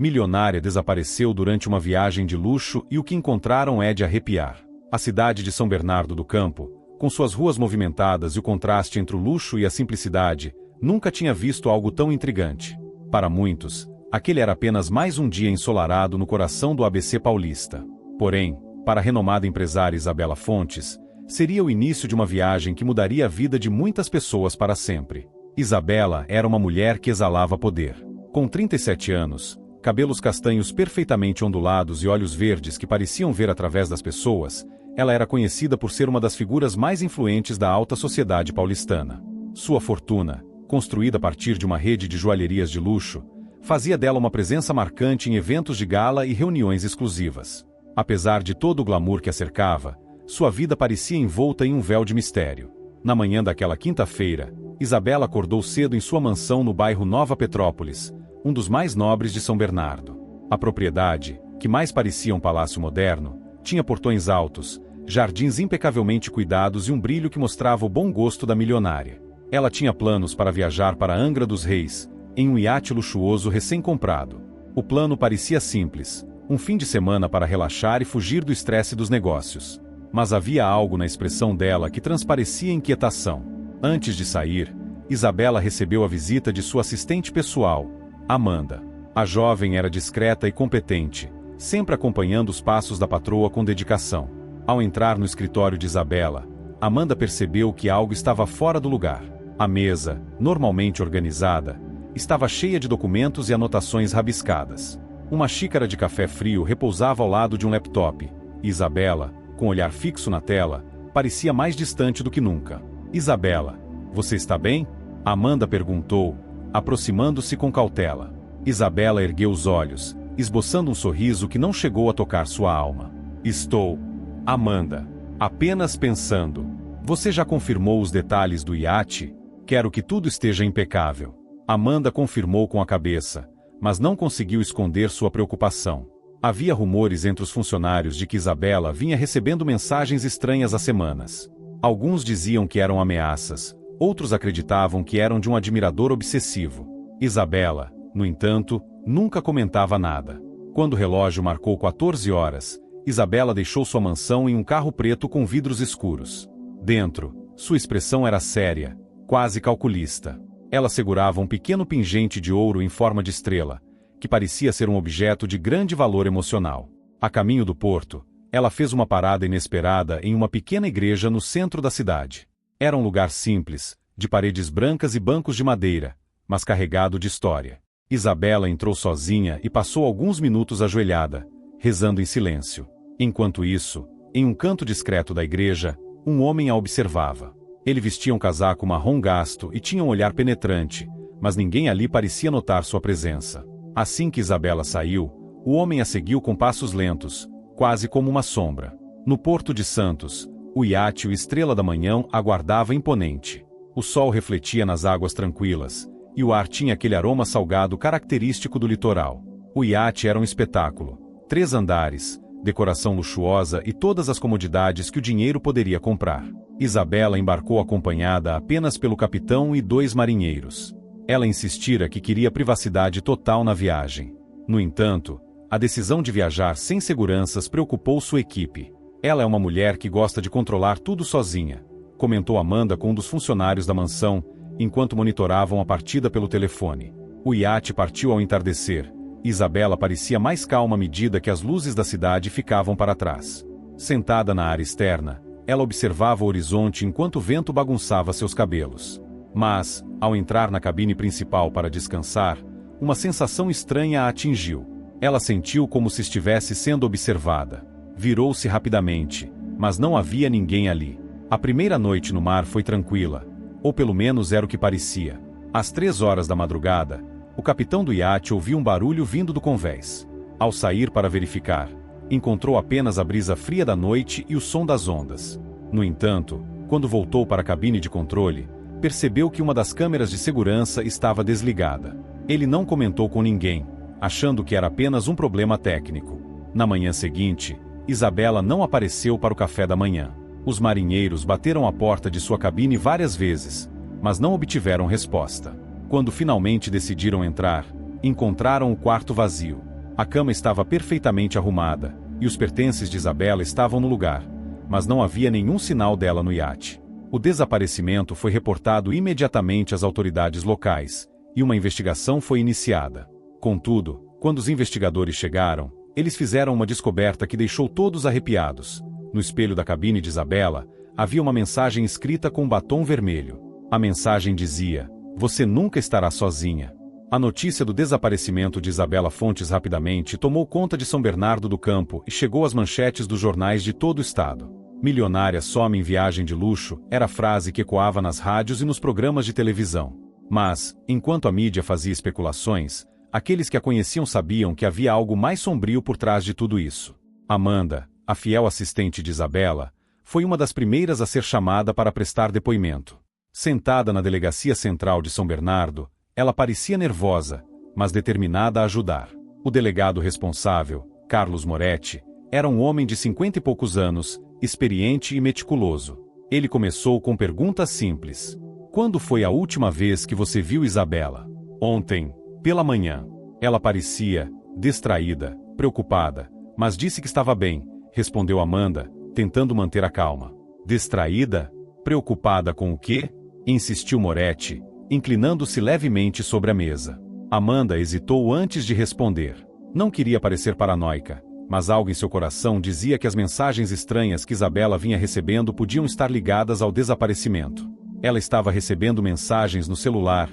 Milionária desapareceu durante uma viagem de luxo e o que encontraram é de arrepiar. A cidade de São Bernardo do Campo, com suas ruas movimentadas e o contraste entre o luxo e a simplicidade, nunca tinha visto algo tão intrigante. Para muitos, aquele era apenas mais um dia ensolarado no coração do ABC paulista. Porém, para a renomada empresária Isabela Fontes, seria o início de uma viagem que mudaria a vida de muitas pessoas para sempre. Isabela era uma mulher que exalava poder. Com 37 anos, cabelos castanhos perfeitamente ondulados e olhos verdes que pareciam ver através das pessoas, ela era conhecida por ser uma das figuras mais influentes da alta sociedade paulistana. Sua fortuna, construída a partir de uma rede de joalherias de luxo, fazia dela uma presença marcante em eventos de gala e reuniões exclusivas. Apesar de todo o glamour que a cercava, sua vida parecia envolta em um véu de mistério. Na manhã daquela quinta-feira, Isabela acordou cedo em sua mansão no bairro Nova Petrópolis, um dos mais nobres de São Bernardo. A propriedade, que mais parecia um palácio moderno, tinha portões altos, jardins impecavelmente cuidados e um brilho que mostrava o bom gosto da milionária. Ela tinha planos para viajar para Angra dos Reis, em um iate luxuoso recém-comprado. O plano parecia simples, um fim de semana para relaxar e fugir do estresse dos negócios. Mas havia algo na expressão dela que transparecia inquietação. Antes de sair, Isabela recebeu a visita de sua assistente pessoal, Amanda. A jovem era discreta e competente, sempre acompanhando os passos da patroa com dedicação. Ao entrar no escritório de Isabela, Amanda percebeu que algo estava fora do lugar. A mesa, normalmente organizada, estava cheia de documentos e anotações rabiscadas. Uma xícara de café frio repousava ao lado de um laptop, e Isabela, com o olhar fixo na tela, parecia mais distante do que nunca. Isabela, você está bem? Amanda perguntou, aproximando-se com cautela. Isabela ergueu os olhos, esboçando um sorriso que não chegou a tocar sua alma. Estou, Amanda, apenas pensando. Você já confirmou os detalhes do iate? Quero que tudo esteja impecável. Amanda confirmou com a cabeça, mas não conseguiu esconder sua preocupação. Havia rumores entre os funcionários de que Isabela vinha recebendo mensagens estranhas há semanas. Alguns diziam que eram ameaças, outros acreditavam que eram de um admirador obsessivo. Isabela, no entanto, nunca comentava nada. Quando o relógio marcou 14 horas, Isabela deixou sua mansão em um carro preto com vidros escuros. Dentro, sua expressão era séria, quase calculista. Ela segurava um pequeno pingente de ouro em forma de estrela, que parecia ser um objeto de grande valor emocional. A caminho do porto, ela fez uma parada inesperada em uma pequena igreja no centro da cidade. Era um lugar simples, de paredes brancas e bancos de madeira, mas carregado de história. Isabela entrou sozinha e passou alguns minutos ajoelhada, rezando em silêncio. Enquanto isso, em um canto discreto da igreja, um homem a observava. Ele vestia um casaco marrom gasto e tinha um olhar penetrante, mas ninguém ali parecia notar sua presença. Assim que Isabela saiu, o homem a seguiu com passos lentos, quase como uma sombra. No Porto de Santos, o iate o Estrela da Manhã aguardava imponente. O sol refletia nas águas tranquilas, e o ar tinha aquele aroma salgado característico do litoral. O iate era um espetáculo. 3 andares, decoração luxuosa e todas as comodidades que o dinheiro poderia comprar. Isabela embarcou acompanhada apenas pelo capitão e 2 marinheiros. Ela insistira que queria privacidade total na viagem. No entanto, a decisão de viajar sem seguranças preocupou sua equipe. Ela é uma mulher que gosta de controlar tudo sozinha, comentou Amanda com um dos funcionários da mansão, enquanto monitoravam a partida pelo telefone. O iate partiu ao entardecer. Isabela parecia mais calma à medida que as luzes da cidade ficavam para trás. Sentada na área externa, ela observava o horizonte enquanto o vento bagunçava seus cabelos. Mas, ao entrar na cabine principal para descansar, uma sensação estranha a atingiu. Ela sentiu como se estivesse sendo observada. Virou-se rapidamente, mas não havia ninguém ali. A primeira noite no mar foi tranquila, ou pelo menos era o que parecia. Às 3 horas da madrugada, o capitão do iate ouviu um barulho vindo do convés. Ao sair para verificar, encontrou apenas a brisa fria da noite e o som das ondas. No entanto, quando voltou para a cabine de controle, percebeu que uma das câmeras de segurança estava desligada. Ele não comentou com ninguém, achando que era apenas um problema técnico. Na manhã seguinte, Isabela não apareceu para o café da manhã. Os marinheiros bateram a porta de sua cabine várias vezes, mas não obtiveram resposta. Quando finalmente decidiram entrar, encontraram o quarto vazio. A cama estava perfeitamente arrumada, e os pertences de Isabela estavam no lugar, mas não havia nenhum sinal dela no iate. O desaparecimento foi reportado imediatamente às autoridades locais, e uma investigação foi iniciada. Contudo, quando os investigadores chegaram, eles fizeram uma descoberta que deixou todos arrepiados. No espelho da cabine de Isabela, havia uma mensagem escrita com um batom vermelho. A mensagem dizia: "Você nunca estará sozinha." A notícia do desaparecimento de Isabela Fontes rapidamente tomou conta de São Bernardo do Campo e chegou às manchetes dos jornais de todo o estado. "Milionária some em viagem de luxo" era a frase que ecoava nas rádios e nos programas de televisão. Mas, enquanto a mídia fazia especulações, aqueles que a conheciam sabiam que havia algo mais sombrio por trás de tudo isso. Amanda, a fiel assistente de Isabela, foi uma das primeiras a ser chamada para prestar depoimento. Sentada na delegacia central de São Bernardo, ela parecia nervosa, mas determinada a ajudar. O delegado responsável, Carlos Moretti, era um homem de 50 e poucos anos, experiente e meticuloso. Ele começou com perguntas simples. "Quando foi a última vez que você viu Isabela?" "Ontem, pela manhã." Ela parecia distraída, preocupada, mas disse que estava bem, respondeu Amanda, tentando manter a calma. "Distraída? Preocupada com o quê?" insistiu Moretti, inclinando-se levemente sobre a mesa. Amanda hesitou antes de responder. Não queria parecer paranoica, mas algo em seu coração dizia que as mensagens estranhas que Isabela vinha recebendo podiam estar ligadas ao desaparecimento. Ela estava recebendo mensagens no celular.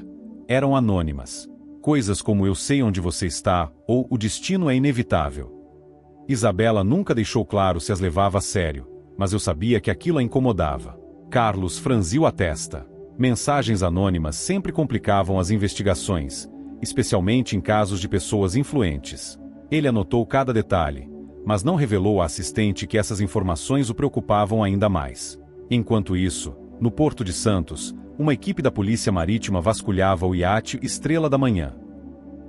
Eram anônimas. Coisas como "eu sei onde você está" ou "o destino é inevitável." Isabela nunca deixou claro se as levava a sério, mas eu sabia que aquilo a incomodava. Carlos franziu a testa. Mensagens anônimas sempre complicavam as investigações, especialmente em casos de pessoas influentes. Ele anotou cada detalhe, mas não revelou à assistente que essas informações o preocupavam ainda mais. Enquanto isso, no Porto de Santos, uma equipe da Polícia Marítima vasculhava o iate Estrela da Manhã.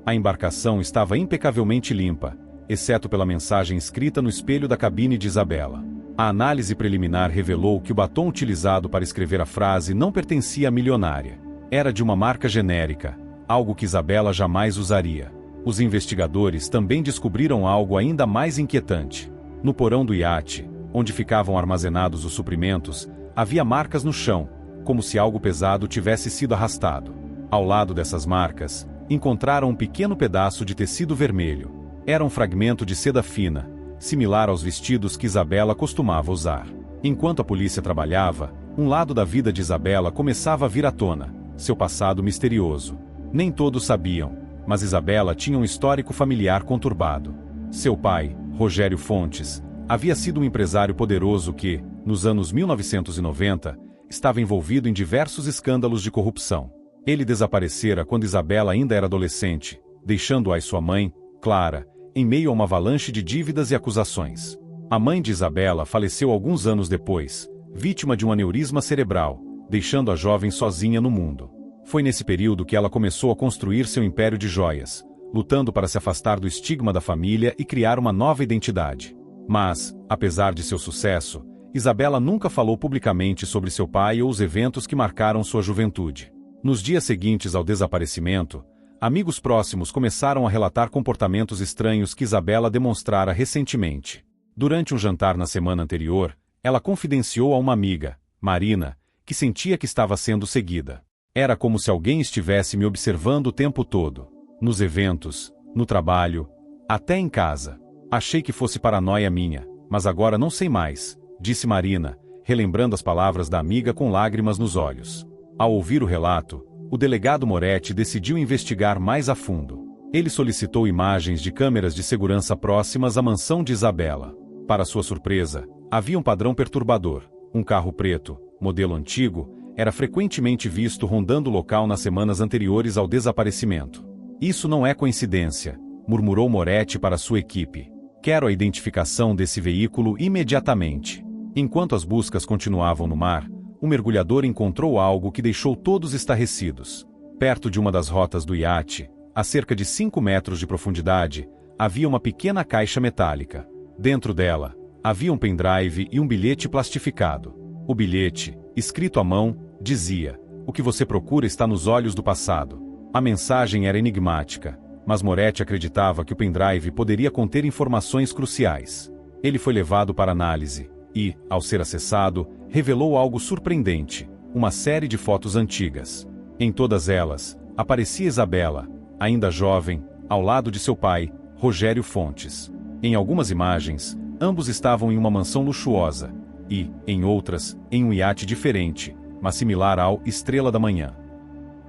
A embarcação estava impecavelmente limpa, exceto pela mensagem escrita no espelho da cabine de Isabela. A análise preliminar revelou que o batom utilizado para escrever a frase não pertencia à milionária. Era de uma marca genérica, algo que Isabela jamais usaria. Os investigadores também descobriram algo ainda mais inquietante. No porão do iate, onde ficavam armazenados os suprimentos, havia marcas no chão, como se algo pesado tivesse sido arrastado. Ao lado dessas marcas, encontraram um pequeno pedaço de tecido vermelho. Era um fragmento de seda fina, similar aos vestidos que Isabela costumava usar. Enquanto a polícia trabalhava, um lado da vida de Isabela começava a vir à tona, seu passado misterioso. Nem todos sabiam, mas Isabela tinha um histórico familiar conturbado. Seu pai, Rogério Fontes, havia sido um empresário poderoso que, nos anos 1990, estava envolvido em diversos escândalos de corrupção. Ele desaparecera quando Isabela ainda era adolescente, deixando-a e sua mãe, Clara, em meio a uma avalanche de dívidas e acusações. A mãe de Isabela faleceu alguns anos depois, vítima de um aneurisma cerebral, deixando a jovem sozinha no mundo. Foi nesse período que ela começou a construir seu império de joias, lutando para se afastar do estigma da família e criar uma nova identidade. Mas, apesar de seu sucesso, Isabela nunca falou publicamente sobre seu pai ou os eventos que marcaram sua juventude. Nos dias seguintes ao desaparecimento, amigos próximos começaram a relatar comportamentos estranhos que Isabela demonstrara recentemente. Durante um jantar na semana anterior, ela confidenciou a uma amiga, Marina, que sentia que estava sendo seguida. Era como se alguém estivesse me observando o tempo todo. Nos eventos, no trabalho, até em casa. Achei que fosse paranoia minha, mas agora não sei mais, disse Marina, relembrando as palavras da amiga com lágrimas nos olhos. Ao ouvir o relato, o delegado Moretti decidiu investigar mais a fundo. Ele solicitou imagens de câmeras de segurança próximas à mansão de Isabela. Para sua surpresa, havia um padrão perturbador. Um carro preto, modelo antigo, era frequentemente visto rondando o local nas semanas anteriores ao desaparecimento. "Isso não é coincidência", murmurou Moretti para sua equipe. "Quero a identificação desse veículo imediatamente." Enquanto as buscas continuavam no mar, o mergulhador encontrou algo que deixou todos estarrecidos. Perto de uma das rotas do iate, a cerca de 5 metros de profundidade, havia uma pequena caixa metálica. Dentro dela, havia um pendrive e um bilhete plastificado. O bilhete, escrito à mão, dizia: "O que você procura está nos olhos do passado." A mensagem era enigmática, mas Moretti acreditava que o pendrive poderia conter informações cruciais. Ele foi levado para análise e, ao ser acessado, revelou algo surpreendente: uma série de fotos antigas. Em todas elas, aparecia Isabela, ainda jovem, ao lado de seu pai, Rogério Fontes. Em algumas imagens, ambos estavam em uma mansão luxuosa e, em outras, em um iate diferente, mas similar ao Estrela da Manhã.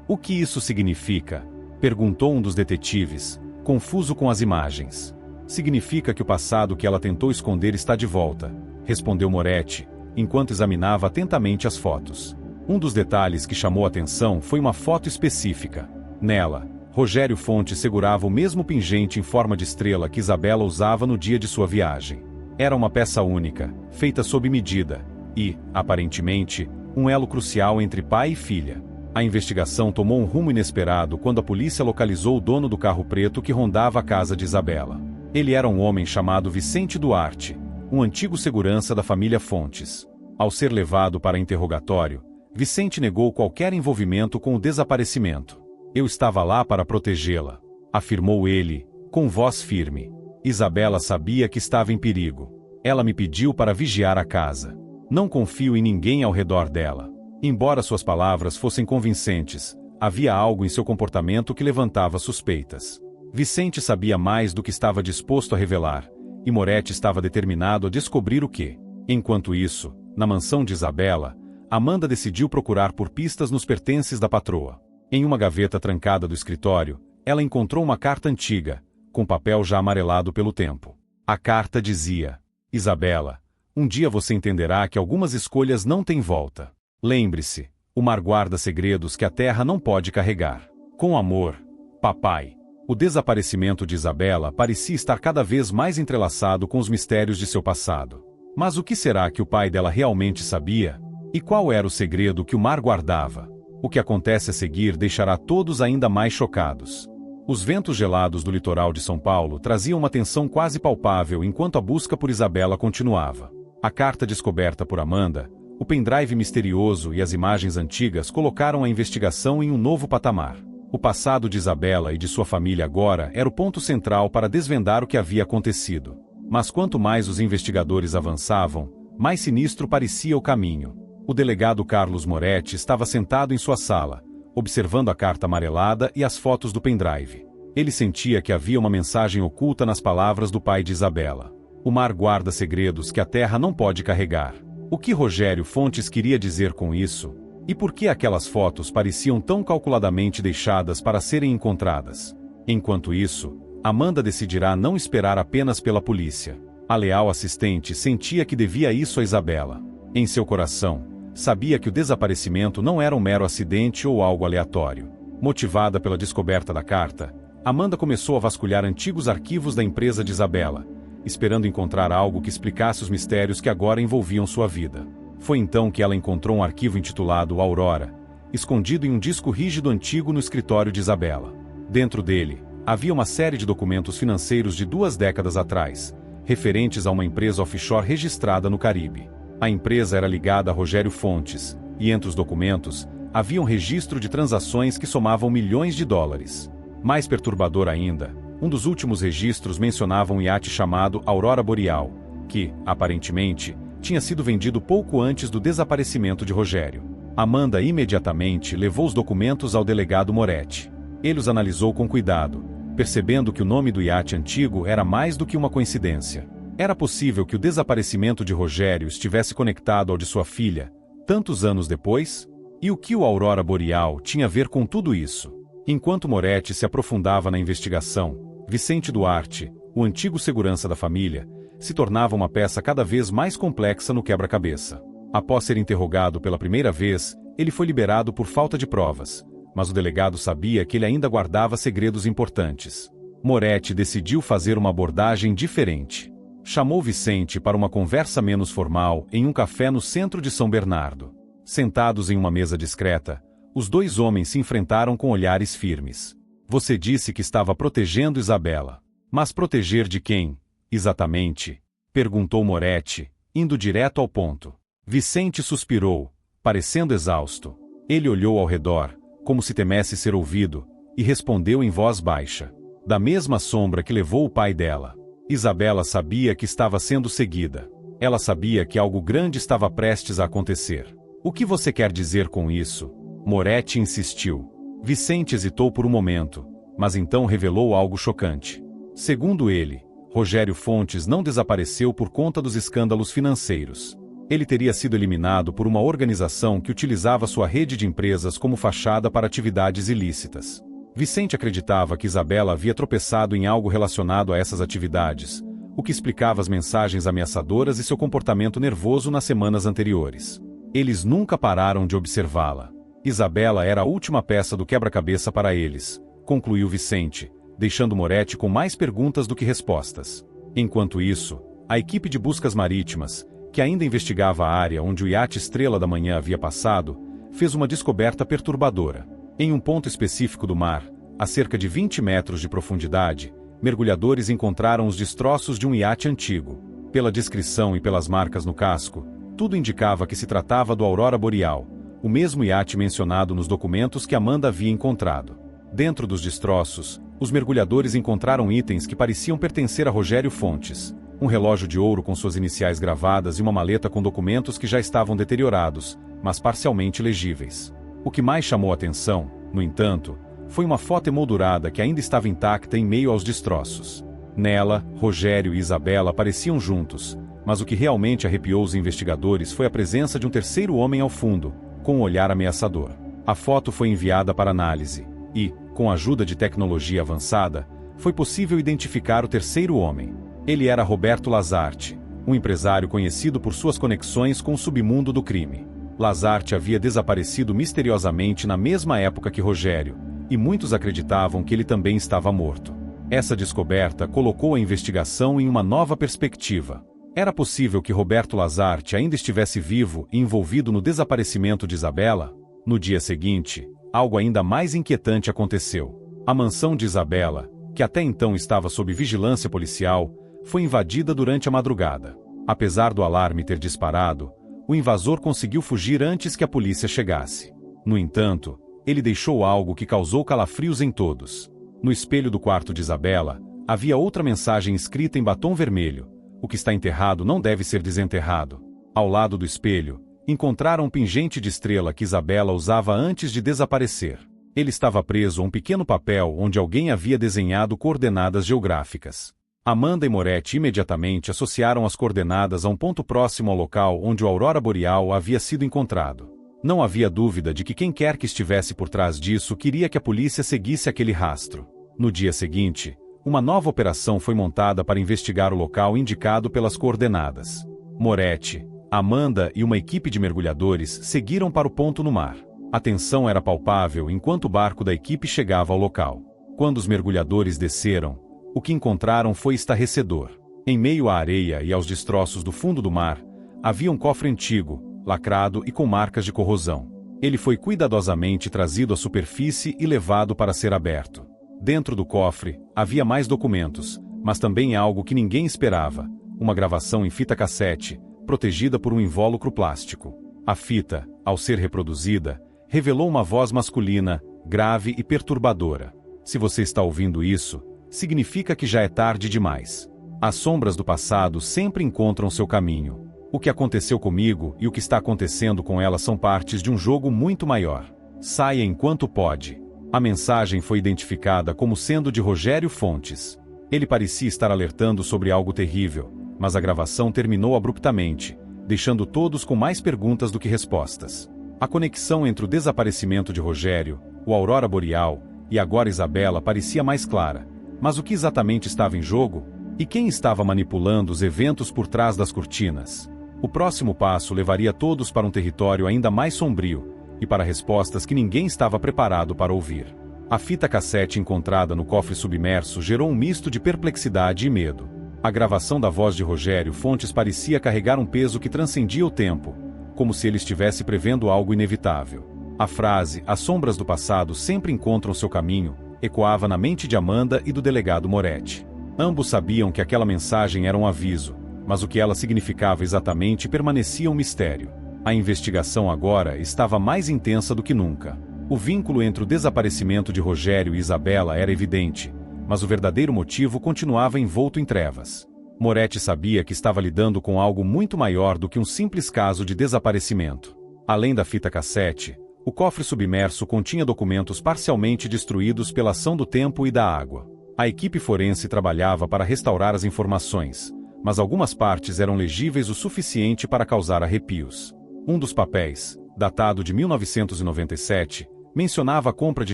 "O que isso significa?" perguntou um dos detetives, confuso com as imagens. "Significa que o passado que ela tentou esconder está de volta", respondeu Moretti, enquanto examinava atentamente as fotos. Um dos detalhes que chamou a atenção foi uma foto específica. Nela, Rogério Fontes segurava o mesmo pingente em forma de estrela que Isabela usava no dia de sua viagem. Era uma peça única, feita sob medida, e, aparentemente, um elo crucial entre pai e filha. A investigação tomou um rumo inesperado quando a polícia localizou o dono do carro preto que rondava a casa de Isabela. Ele era um homem chamado Vicente Duarte, um antigo segurança da família Fontes. Ao ser levado para interrogatório, Vicente negou qualquer envolvimento com o desaparecimento. "Eu estava lá para protegê-la", afirmou ele, com voz firme. "Isabela sabia que estava em perigo. Ela me pediu para vigiar a casa. Não confio em ninguém ao redor dela." Embora suas palavras fossem convincentes, havia algo em seu comportamento que levantava suspeitas. Vicente sabia mais do que estava disposto a revelar, e Moretti estava determinado a descobrir o que. Enquanto isso, na mansão de Isabela, Amanda decidiu procurar por pistas nos pertences da patroa. Em uma gaveta trancada do escritório, ela encontrou uma carta antiga, com papel já amarelado pelo tempo. A carta dizia: "Isabela, um dia você entenderá que algumas escolhas não têm volta. Lembre-se, o mar guarda segredos que a terra não pode carregar. Com amor, papai." O desaparecimento de Isabela parecia estar cada vez mais entrelaçado com os mistérios de seu passado. Mas o que será que o pai dela realmente sabia? E qual era o segredo que o mar guardava? O que acontece a seguir deixará todos ainda mais chocados. Os ventos gelados do litoral de São Paulo traziam uma tensão quase palpável enquanto a busca por Isabela continuava. A carta descoberta por Amanda, o pendrive misterioso e as imagens antigas colocaram a investigação em um novo patamar. O passado de Isabela e de sua família agora era o ponto central para desvendar o que havia acontecido. Mas quanto mais os investigadores avançavam, mais sinistro parecia o caminho. O delegado Carlos Moretti estava sentado em sua sala, observando a carta amarelada e as fotos do pendrive. Ele sentia que havia uma mensagem oculta nas palavras do pai de Isabela. O mar guarda segredos que a terra não pode carregar. O que Rogério Fontes queria dizer com isso? E por que aquelas fotos pareciam tão calculadamente deixadas para serem encontradas? Enquanto isso, Amanda decidirá não esperar apenas pela polícia. A leal assistente sentia que devia isso a Isabela. Em seu coração, sabia que o desaparecimento não era um mero acidente ou algo aleatório. Motivada pela descoberta da carta, Amanda começou a vasculhar antigos arquivos da empresa de Isabela, esperando encontrar algo que explicasse os mistérios que agora envolviam sua vida. Foi então que ela encontrou um arquivo intitulado Aurora, escondido em um disco rígido antigo no escritório de Isabela. Dentro dele, havia uma série de documentos financeiros de 2 décadas atrás, referentes a uma empresa offshore registrada no Caribe. A empresa era ligada a Rogério Fontes, e entre os documentos, havia um registro de transações que somavam milhões de dólares. Mais perturbador ainda, um dos últimos registros mencionava um iate chamado Aurora Boreal, que, aparentemente, tinha sido vendido pouco antes do desaparecimento de Rogério. Amanda imediatamente levou os documentos ao delegado Moretti. Ele os analisou com cuidado, percebendo que o nome do iate antigo era mais do que uma coincidência. Era possível que o desaparecimento de Rogério estivesse conectado ao de sua filha, tantos anos depois? E o que o Aurora Boreal tinha a ver com tudo isso? Enquanto Moretti se aprofundava na investigação, Vicente Duarte, o antigo segurança da família, se tornava uma peça cada vez mais complexa no quebra-cabeça. Após ser interrogado pela primeira vez, ele foi liberado por falta de provas, mas o delegado sabia que ele ainda guardava segredos importantes. Moretti decidiu fazer uma abordagem diferente. Chamou Vicente para uma conversa menos formal em um café no centro de São Bernardo. Sentados em uma mesa discreta, os 2 homens se enfrentaram com olhares firmes. "Você disse que estava protegendo Isabela. Mas proteger de quem, exatamente?" perguntou Moretti, indo direto ao ponto. Vicente suspirou, parecendo exausto. Ele olhou ao redor, como se temesse ser ouvido, e respondeu em voz baixa: Da mesma sombra que levou o pai dela. Isabela sabia que estava sendo seguida. Ela sabia que algo grande estava prestes a acontecer. O que você quer dizer com isso? Moretti insistiu. Vicente hesitou por um momento, mas então revelou algo chocante. Segundo ele, Rogério Fontes não desapareceu por conta dos escândalos financeiros. Ele teria sido eliminado por uma organização que utilizava sua rede de empresas como fachada para atividades ilícitas. Vicente acreditava que Isabela havia tropeçado em algo relacionado a essas atividades, o que explicava as mensagens ameaçadoras e seu comportamento nervoso nas semanas anteriores. Eles nunca pararam de observá-la. Isabela era a última peça do quebra-cabeça para eles, concluiu Vicente, deixando Moretti com mais perguntas do que respostas. Enquanto isso, a equipe de buscas marítimas, que ainda investigava a área onde o iate Estrela da Manhã havia passado, fez uma descoberta perturbadora. Em um ponto específico do mar, a cerca de 20 metros de profundidade, mergulhadores encontraram os destroços de um iate antigo. Pela descrição e pelas marcas no casco, tudo indicava que se tratava do Aurora Boreal, o mesmo iate mencionado nos documentos que Amanda havia encontrado. Dentro dos destroços, os mergulhadores encontraram itens que pareciam pertencer a Rogério Fontes. Um relógio de ouro com suas iniciais gravadas e uma maleta com documentos que já estavam deteriorados, mas parcialmente legíveis. O que mais chamou a atenção, no entanto, foi uma foto emoldurada que ainda estava intacta em meio aos destroços. Nela, Rogério e Isabela apareciam juntos, mas o que realmente arrepiou os investigadores foi a presença de um terceiro homem ao fundo, com um olhar ameaçador. A foto foi enviada para análise, e, com a ajuda de tecnologia avançada, foi possível identificar o terceiro homem. Ele era Roberto Lazarte, um empresário conhecido por suas conexões com o submundo do crime. Lazarte havia desaparecido misteriosamente na mesma época que Rogério, e muitos acreditavam que ele também estava morto. Essa descoberta colocou a investigação em uma nova perspectiva. Era possível que Roberto Lazarte ainda estivesse vivo e envolvido no desaparecimento de Isabela? No dia seguinte, algo ainda mais inquietante aconteceu. A mansão de Isabela, que até então estava sob vigilância policial, foi invadida durante a madrugada. Apesar do alarme ter disparado, o invasor conseguiu fugir antes que a polícia chegasse. No entanto, ele deixou algo que causou calafrios em todos. No espelho do quarto de Isabela, havia outra mensagem escrita em batom vermelho: "O que está enterrado não deve ser desenterrado." Ao lado do espelho, encontraram um pingente de estrela que Isabela usava antes de desaparecer. Ele estava preso a um pequeno papel onde alguém havia desenhado coordenadas geográficas. Amanda e Moretti imediatamente associaram as coordenadas a um ponto próximo ao local onde o Aurora Boreal havia sido encontrado. Não havia dúvida de que quem quer que estivesse por trás disso queria que a polícia seguisse aquele rastro. No dia seguinte, uma nova operação foi montada para investigar o local indicado pelas coordenadas. Moretti, Amanda e uma equipe de mergulhadores seguiram para o ponto no mar. A tensão era palpável enquanto o barco da equipe chegava ao local. Quando os mergulhadores desceram, o que encontraram foi estarrecedor. Em meio à areia e aos destroços do fundo do mar, havia um cofre antigo, lacrado e com marcas de corrosão. Ele foi cuidadosamente trazido à superfície e levado para ser aberto. Dentro do cofre, havia mais documentos, mas também algo que ninguém esperava: uma gravação em fita cassete, protegida por um invólucro plástico. A fita, ao ser reproduzida, revelou uma voz masculina, grave e perturbadora. Se você está ouvindo isso, significa que já é tarde demais. As sombras do passado sempre encontram seu caminho. O que aconteceu comigo e o que está acontecendo com ela são partes de um jogo muito maior. Saia enquanto pode. A mensagem foi identificada como sendo de Rogério Fontes. Ele parecia estar alertando sobre algo terrível, mas a gravação terminou abruptamente, deixando todos com mais perguntas do que respostas. A conexão entre o desaparecimento de Rogério, o Aurora Boreal e agora Isabela parecia mais clara. Mas o que exatamente estava em jogo? E quem estava manipulando os eventos por trás das cortinas? O próximo passo levaria todos para um território ainda mais sombrio, e para respostas que ninguém estava preparado para ouvir. A fita cassete encontrada no cofre submerso gerou um misto de perplexidade e medo. A gravação da voz de Rogério Fontes parecia carregar um peso que transcendia o tempo, como se ele estivesse prevendo algo inevitável. A frase "as sombras do passado sempre encontram seu caminho" ecoava na mente de Amanda e do delegado Moretti. Ambos sabiam que aquela mensagem era um aviso, mas o que ela significava exatamente permanecia um mistério. A investigação agora estava mais intensa do que nunca. O vínculo entre o desaparecimento de Rogério e Isabela era evidente, mas o verdadeiro motivo continuava envolto em trevas. Moretti sabia que estava lidando com algo muito maior do que um simples caso de desaparecimento. Além da fita cassete, o cofre submerso continha documentos parcialmente destruídos pela ação do tempo e da água. A equipe forense trabalhava para restaurar as informações, mas algumas partes eram legíveis o suficiente para causar arrepios. Um dos papéis, datado de 1997, mencionava a compra de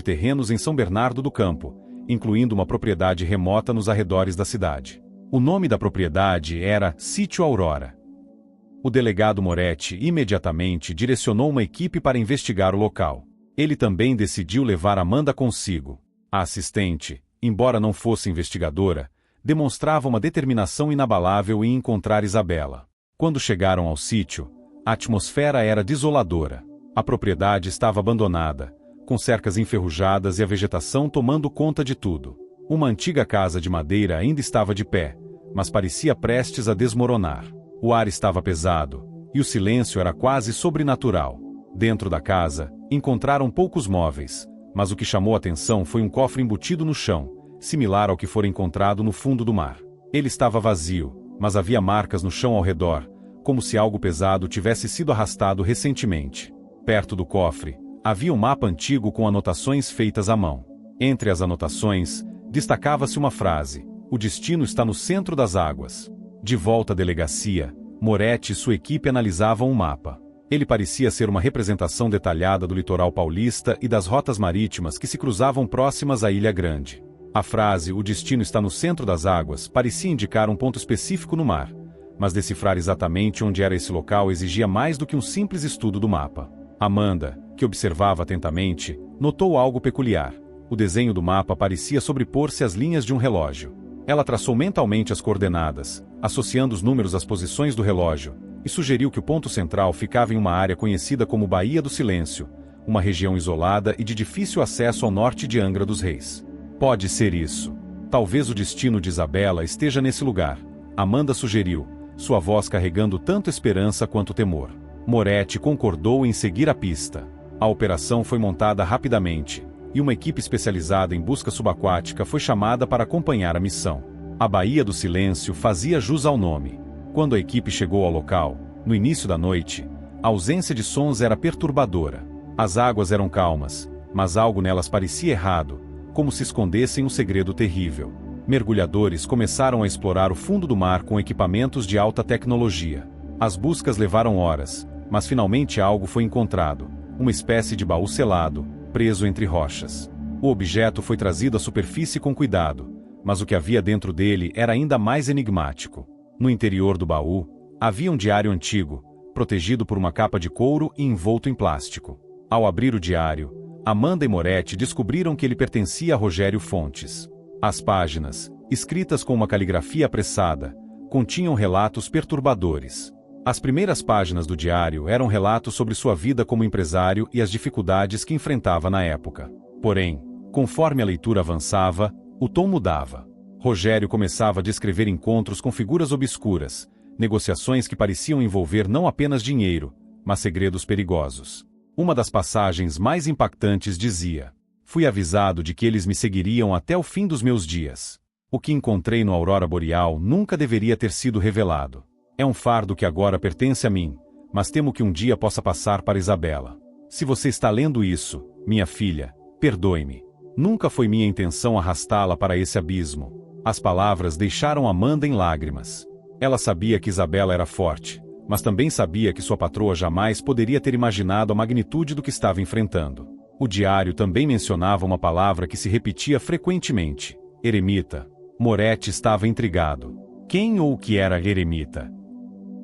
terrenos em São Bernardo do Campo, incluindo uma propriedade remota nos arredores da cidade. O nome da propriedade era Sítio Aurora. O delegado Moretti imediatamente direcionou uma equipe para investigar o local. Ele também decidiu levar Amanda consigo. A assistente, embora não fosse investigadora, demonstrava uma determinação inabalável em encontrar Isabela. Quando chegaram ao sítio, a atmosfera era desoladora. A propriedade estava abandonada, com cercas enferrujadas e a vegetação tomando conta de tudo. Uma antiga casa de madeira ainda estava de pé, mas parecia prestes a desmoronar. O ar estava pesado, e o silêncio era quase sobrenatural. Dentro da casa, encontraram poucos móveis, mas o que chamou a atenção foi um cofre embutido no chão, similar ao que fora encontrado no fundo do mar. Ele estava vazio, mas havia marcas no chão ao redor, como se algo pesado tivesse sido arrastado recentemente. Perto do cofre, havia um mapa antigo com anotações feitas à mão. Entre as anotações, destacava-se uma frase: "O destino está no centro das águas." De volta à delegacia, Moretti e sua equipe analisavam o mapa. Ele parecia ser uma representação detalhada do litoral paulista e das rotas marítimas que se cruzavam próximas à Ilha Grande. A frase "o destino está no centro das águas" parecia indicar um ponto específico no mar, mas decifrar exatamente onde era esse local exigia mais do que um simples estudo do mapa. Amanda, que observava atentamente, notou algo peculiar. O desenho do mapa parecia sobrepor-se às linhas de um relógio. Ela traçou mentalmente as coordenadas, associando os números às posições do relógio, e sugeriu que o ponto central ficava em uma área conhecida como Baía do Silêncio, uma região isolada e de difícil acesso ao norte de Angra dos Reis. "Pode ser isso. Talvez o destino de Isabela esteja nesse lugar", Amanda sugeriu, sua voz carregando tanto esperança quanto temor. Moretti concordou em seguir a pista. A operação foi montada rapidamente, e uma equipe especializada em busca subaquática foi chamada para acompanhar a missão. A Baía do Silêncio fazia jus ao nome. Quando a equipe chegou ao local, no início da noite, a ausência de sons era perturbadora. As águas eram calmas, mas algo nelas parecia errado, como se escondessem um segredo terrível. Mergulhadores começaram a explorar o fundo do mar com equipamentos de alta tecnologia. As buscas levaram horas, mas finalmente algo foi encontrado, uma espécie de baú selado, preso entre rochas. O objeto foi trazido à superfície com cuidado, mas o que havia dentro dele era ainda mais enigmático. No interior do baú, havia um diário antigo, protegido por uma capa de couro e envolto em plástico. Ao abrir o diário, Amanda e Moretti descobriram que ele pertencia a Rogério Fontes. As páginas, escritas com uma caligrafia apressada, continham relatos perturbadores. As primeiras páginas do diário eram relatos sobre sua vida como empresário e as dificuldades que enfrentava na época. Porém, conforme a leitura avançava, o tom mudava. Rogério começava a descrever encontros com figuras obscuras, negociações que pareciam envolver não apenas dinheiro, mas segredos perigosos. Uma das passagens mais impactantes dizia: "Fui avisado de que eles me seguiriam até o fim dos meus dias. O que encontrei no Aurora Boreal nunca deveria ter sido revelado. É um fardo que agora pertence a mim, mas temo que um dia possa passar para Isabela. Se você está lendo isso, minha filha, perdoe-me. Nunca foi minha intenção arrastá-la para esse abismo." As palavras deixaram Amanda em lágrimas. Ela sabia que Isabela era forte, mas também sabia que sua patroa jamais poderia ter imaginado a magnitude do que estava enfrentando. O diário também mencionava uma palavra que se repetia frequentemente: eremita. Moretti estava intrigado. Quem ou o que era eremita?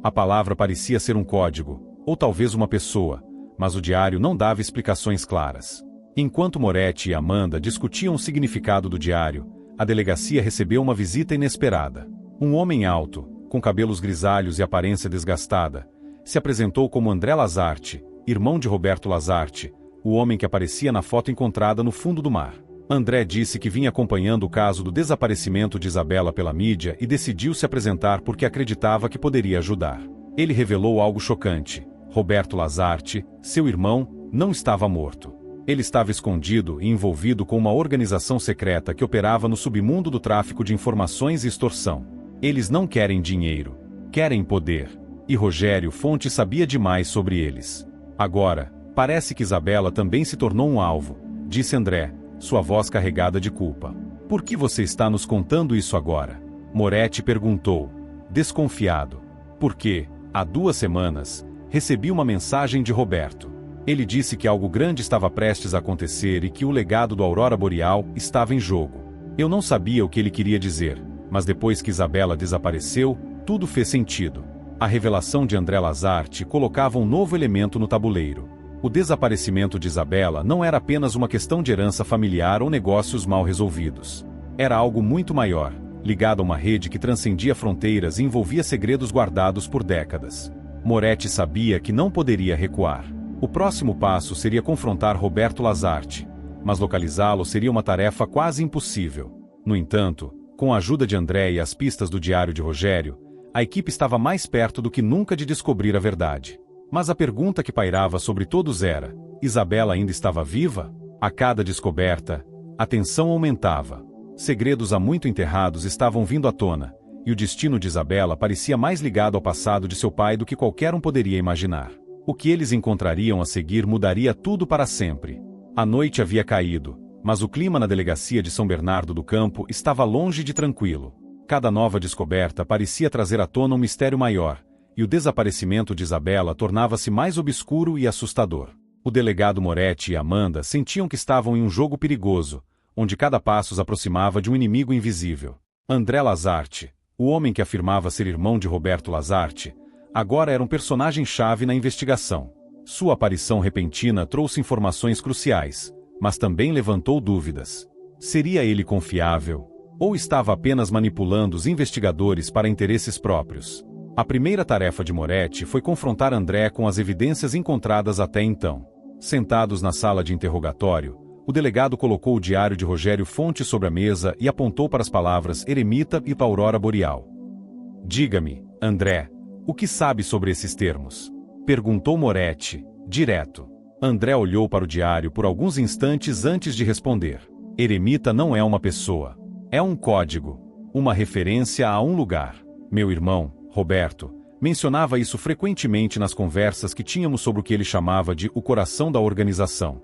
A palavra parecia ser um código, ou talvez uma pessoa, mas o diário não dava explicações claras. Enquanto Moretti e Amanda discutiam o significado do diário, a delegacia recebeu uma visita inesperada. Um homem alto, com cabelos grisalhos e aparência desgastada, se apresentou como André Lazarte, irmão de Roberto Lazarte, o homem que aparecia na foto encontrada no fundo do mar. André disse que vinha acompanhando o caso do desaparecimento de Isabela pela mídia e decidiu se apresentar porque acreditava que poderia ajudar. Ele revelou algo chocante: Roberto Lazarte, seu irmão, não estava morto. Ele estava escondido e envolvido com uma organização secreta que operava no submundo do tráfico de informações e extorsão. Eles não querem dinheiro, querem poder. E Rogério Fonte sabia demais sobre eles. Agora, parece que Isabela também se tornou um alvo, disse André, sua voz carregada de culpa. Por que você está nos contando isso agora? Moretti perguntou, desconfiado. Porque, há 2 semanas, recebi uma mensagem de Roberto. Ele disse que algo grande estava prestes a acontecer e que o legado do Aurora Boreal estava em jogo. Eu não sabia o que ele queria dizer, mas depois que Isabela desapareceu, tudo fez sentido. A revelação de André Lazarte colocava um novo elemento no tabuleiro. O desaparecimento de Isabela não era apenas uma questão de herança familiar ou negócios mal resolvidos. Era algo muito maior, ligado a uma rede que transcendia fronteiras e envolvia segredos guardados por décadas. Moretti sabia que não poderia recuar. O próximo passo seria confrontar Roberto Lazarte, mas localizá-lo seria uma tarefa quase impossível. No entanto, com a ajuda de André e as pistas do diário de Rogério, a equipe estava mais perto do que nunca de descobrir a verdade. Mas a pergunta que pairava sobre todos era: Isabela ainda estava viva? A cada descoberta, a tensão aumentava. Segredos há muito enterrados estavam vindo à tona, e o destino de Isabela parecia mais ligado ao passado de seu pai do que qualquer um poderia imaginar. O que eles encontrariam a seguir mudaria tudo para sempre. A noite havia caído, mas o clima na delegacia de São Bernardo do Campo estava longe de tranquilo. Cada nova descoberta parecia trazer à tona um mistério maior, e o desaparecimento de Isabela tornava-se mais obscuro e assustador. O delegado Moretti e Amanda sentiam que estavam em um jogo perigoso, onde cada passo os aproximava de um inimigo invisível. André Lazarte, o homem que afirmava ser irmão de Roberto Lazarte, agora era um personagem-chave na investigação. Sua aparição repentina trouxe informações cruciais, mas também levantou dúvidas. Seria ele confiável? Ou estava apenas manipulando os investigadores para interesses próprios? A primeira tarefa de Moretti foi confrontar André com as evidências encontradas até então. Sentados na sala de interrogatório, o delegado colocou o diário de Rogério Fonte sobre a mesa e apontou para as palavras Eremita e Aurora Boreal. Diga-me, André, o que sabe sobre esses termos? Perguntou Moretti, direto. André olhou para o diário por alguns instantes antes de responder. Eremita não é uma pessoa. É um código. Uma referência a um lugar. Meu irmão, Roberto, mencionava isso frequentemente nas conversas que tínhamos sobre o que ele chamava de o coração da organização.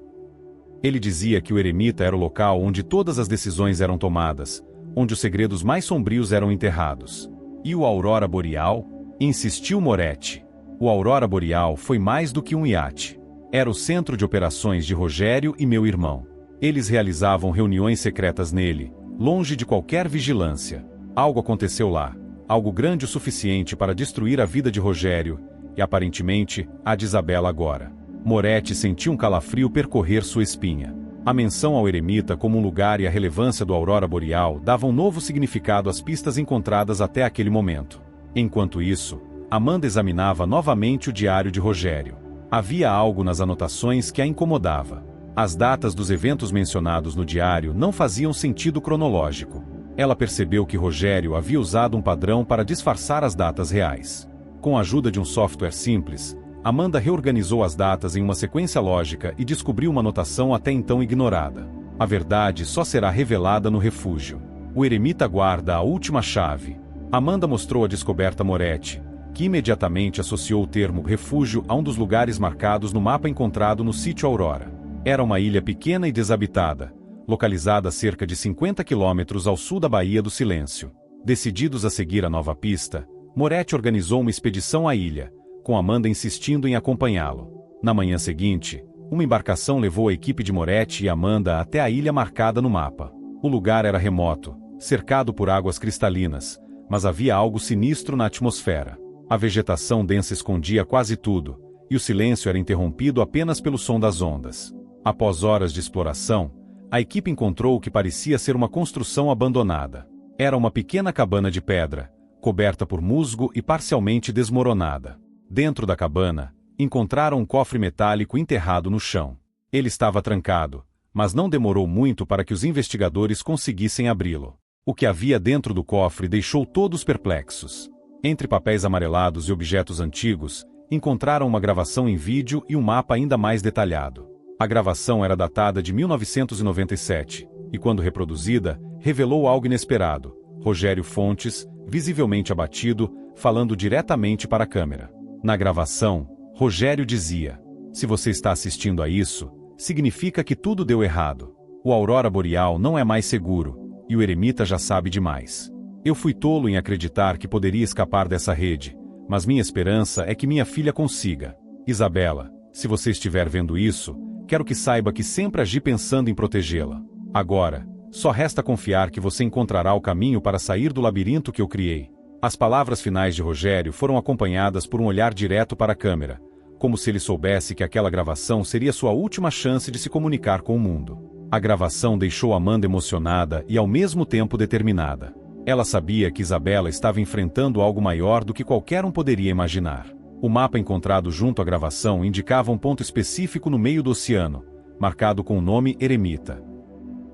Ele dizia que o Eremita era o local onde todas as decisões eram tomadas, onde os segredos mais sombrios eram enterrados. E o Aurora Boreal? Insistiu Moretti. O Aurora Boreal foi mais do que um iate. Era o centro de operações de Rogério e meu irmão. Eles realizavam reuniões secretas nele, longe de qualquer vigilância. Algo aconteceu lá. Algo grande o suficiente para destruir a vida de Rogério, e aparentemente, a de Isabela agora. Moretti sentiu um calafrio percorrer sua espinha. A menção ao Eremita como um lugar e a relevância do Aurora Boreal davam um novo significado às pistas encontradas até aquele momento. Enquanto isso, Amanda examinava novamente o diário de Rogério. Havia algo nas anotações que a incomodava. As datas dos eventos mencionados no diário não faziam sentido cronológico. Ela percebeu que Rogério havia usado um padrão para disfarçar as datas reais. Com a ajuda de um software simples, Amanda reorganizou as datas em uma sequência lógica e descobriu uma anotação até então ignorada. A verdade só será revelada no refúgio. O Eremita guarda a última chave. Amanda mostrou a descoberta a Moretti, que imediatamente associou o termo refúgio a um dos lugares marcados no mapa encontrado no sítio Aurora. Era uma ilha pequena e desabitada, localizada a cerca de 50 quilômetros ao sul da Baía do Silêncio. Decididos a seguir a nova pista, Moretti organizou uma expedição à ilha, com Amanda insistindo em acompanhá-lo. Na manhã seguinte, uma embarcação levou a equipe de Moretti e Amanda até a ilha marcada no mapa. O lugar era remoto, cercado por águas cristalinas, mas havia algo sinistro na atmosfera. A vegetação densa escondia quase tudo, e o silêncio era interrompido apenas pelo som das ondas. Após horas de exploração, a equipe encontrou o que parecia ser uma construção abandonada. Era uma pequena cabana de pedra, coberta por musgo e parcialmente desmoronada. Dentro da cabana, encontraram um cofre metálico enterrado no chão. Ele estava trancado, mas não demorou muito para que os investigadores conseguissem abri-lo. O que havia dentro do cofre deixou todos perplexos. Entre papéis amarelados e objetos antigos, encontraram uma gravação em vídeo e um mapa ainda mais detalhado. A gravação era datada de 1997, e quando reproduzida, revelou algo inesperado. Rogério Fontes, visivelmente abatido, falando diretamente para a câmera. Na gravação, Rogério dizia: "Se você está assistindo a isso, significa que tudo deu errado. O Aurora Boreal não é mais seguro, e o Eremita já sabe demais. Eu fui tolo em acreditar que poderia escapar dessa rede, mas minha esperança é que minha filha consiga. Isabela, se você estiver vendo isso, quero que saiba que sempre agi pensando em protegê-la. Agora, só resta confiar que você encontrará o caminho para sair do labirinto que eu criei." As palavras finais de Rogério foram acompanhadas por um olhar direto para a câmera, como se ele soubesse que aquela gravação seria sua última chance de se comunicar com o mundo. A gravação deixou Amanda emocionada e ao mesmo tempo determinada. Ela sabia que Isabela estava enfrentando algo maior do que qualquer um poderia imaginar. O mapa encontrado junto à gravação indicava um ponto específico no meio do oceano, marcado com o nome Eremita.